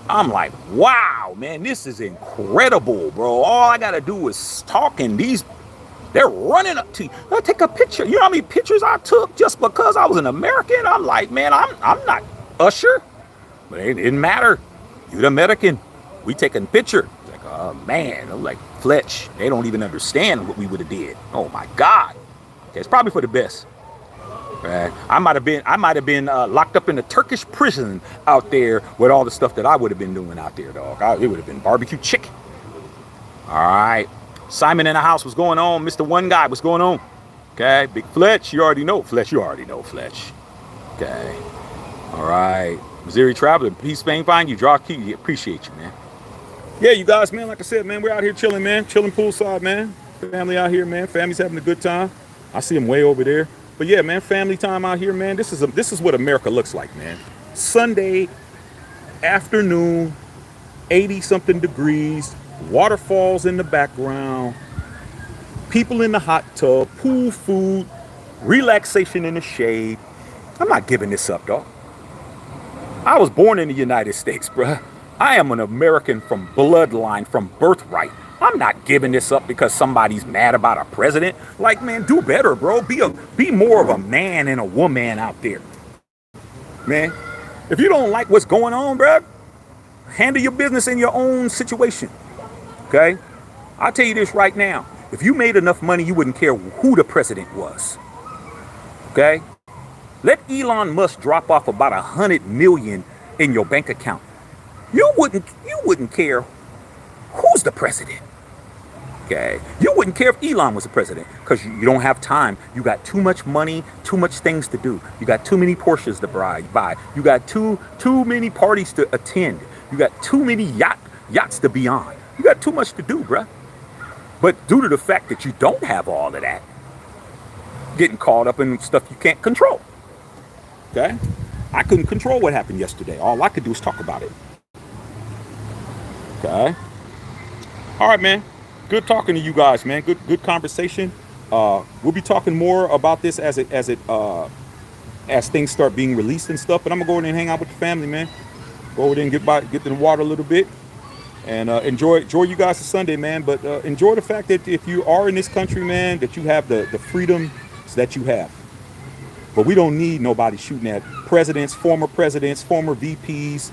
A: I'm like, wow, man, this is incredible, bro. All I gotta do is talk, and they're running up to you. I'll take a picture. You know how many pictures I took just because I was an American? I'm like, man, I'm not Usher. But it didn't matter. You're the American. We taking a picture. Like, oh man, I'm like, Fletch, they don't even understand what we would have did. Oh my God. Okay, it's probably for the best. Right? I might have been locked up in a Turkish prison out there with all the stuff that I would have been doing out there, dog. It would have been barbecue chicken. All right. Simon in the house, what's going on? Mr. One Guy, what's going on? Okay. Big Fletch, you already know. Fletch, you already know, Fletch. Okay. All right. Missouri Traveler, peace, Spain, find you. Draw key. Appreciate you, man. Yeah, you guys, man, like I said, man, we're out here chilling, man. Chilling poolside, man. Family out here, man. Family's having a good time. I see them way over there. But yeah, man, family time out here, man. This is what America looks like, man. Sunday afternoon, 80-something degrees, waterfalls in the background, people in the hot tub, pool food, relaxation in the shade. I'm not giving this up, dog. I was born in the United States, bruh. I am an American from bloodline, from birthright. I'm not giving this up because somebody's mad about a president. Like, man, do better, bro. Be more of a man and a woman out there. Man, if you don't like what's going on, bro, handle your business in your own situation. Okay? I'll tell you this right now. If you made enough money, you wouldn't care who the president was. Okay? Let Elon Musk drop off about 100 million in your bank account. You wouldn't care who's the president. Okay? You wouldn't care if Elon was the president because you don't have time. You got too much money, too much things to do. You got too many Porsches to buy. You got too many parties to attend. You got too many yachts to be on. You got too much to do, bruh. But due to the fact that you don't have all of that, getting caught up in stuff you can't control. Okay? I couldn't control what happened yesterday. All I could do is talk about it. Okay? All right, man. Good talking to you guys, man. Good conversation. We'll be talking more about this as things start being released and stuff. But I'm gonna go over there and hang out with the family, man. Go over there and get to the water a little bit, and enjoy you guys this Sunday, man. But enjoy the fact that if you are in this country, man, that you have the freedoms that you have. But we don't need nobody shooting at presidents, former VPs,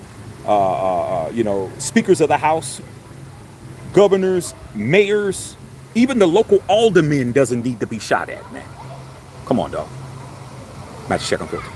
A: speakers of the House, governors, mayors, even the local alderman doesn't need to be shot at, man. Come on, dog. Match check on filter.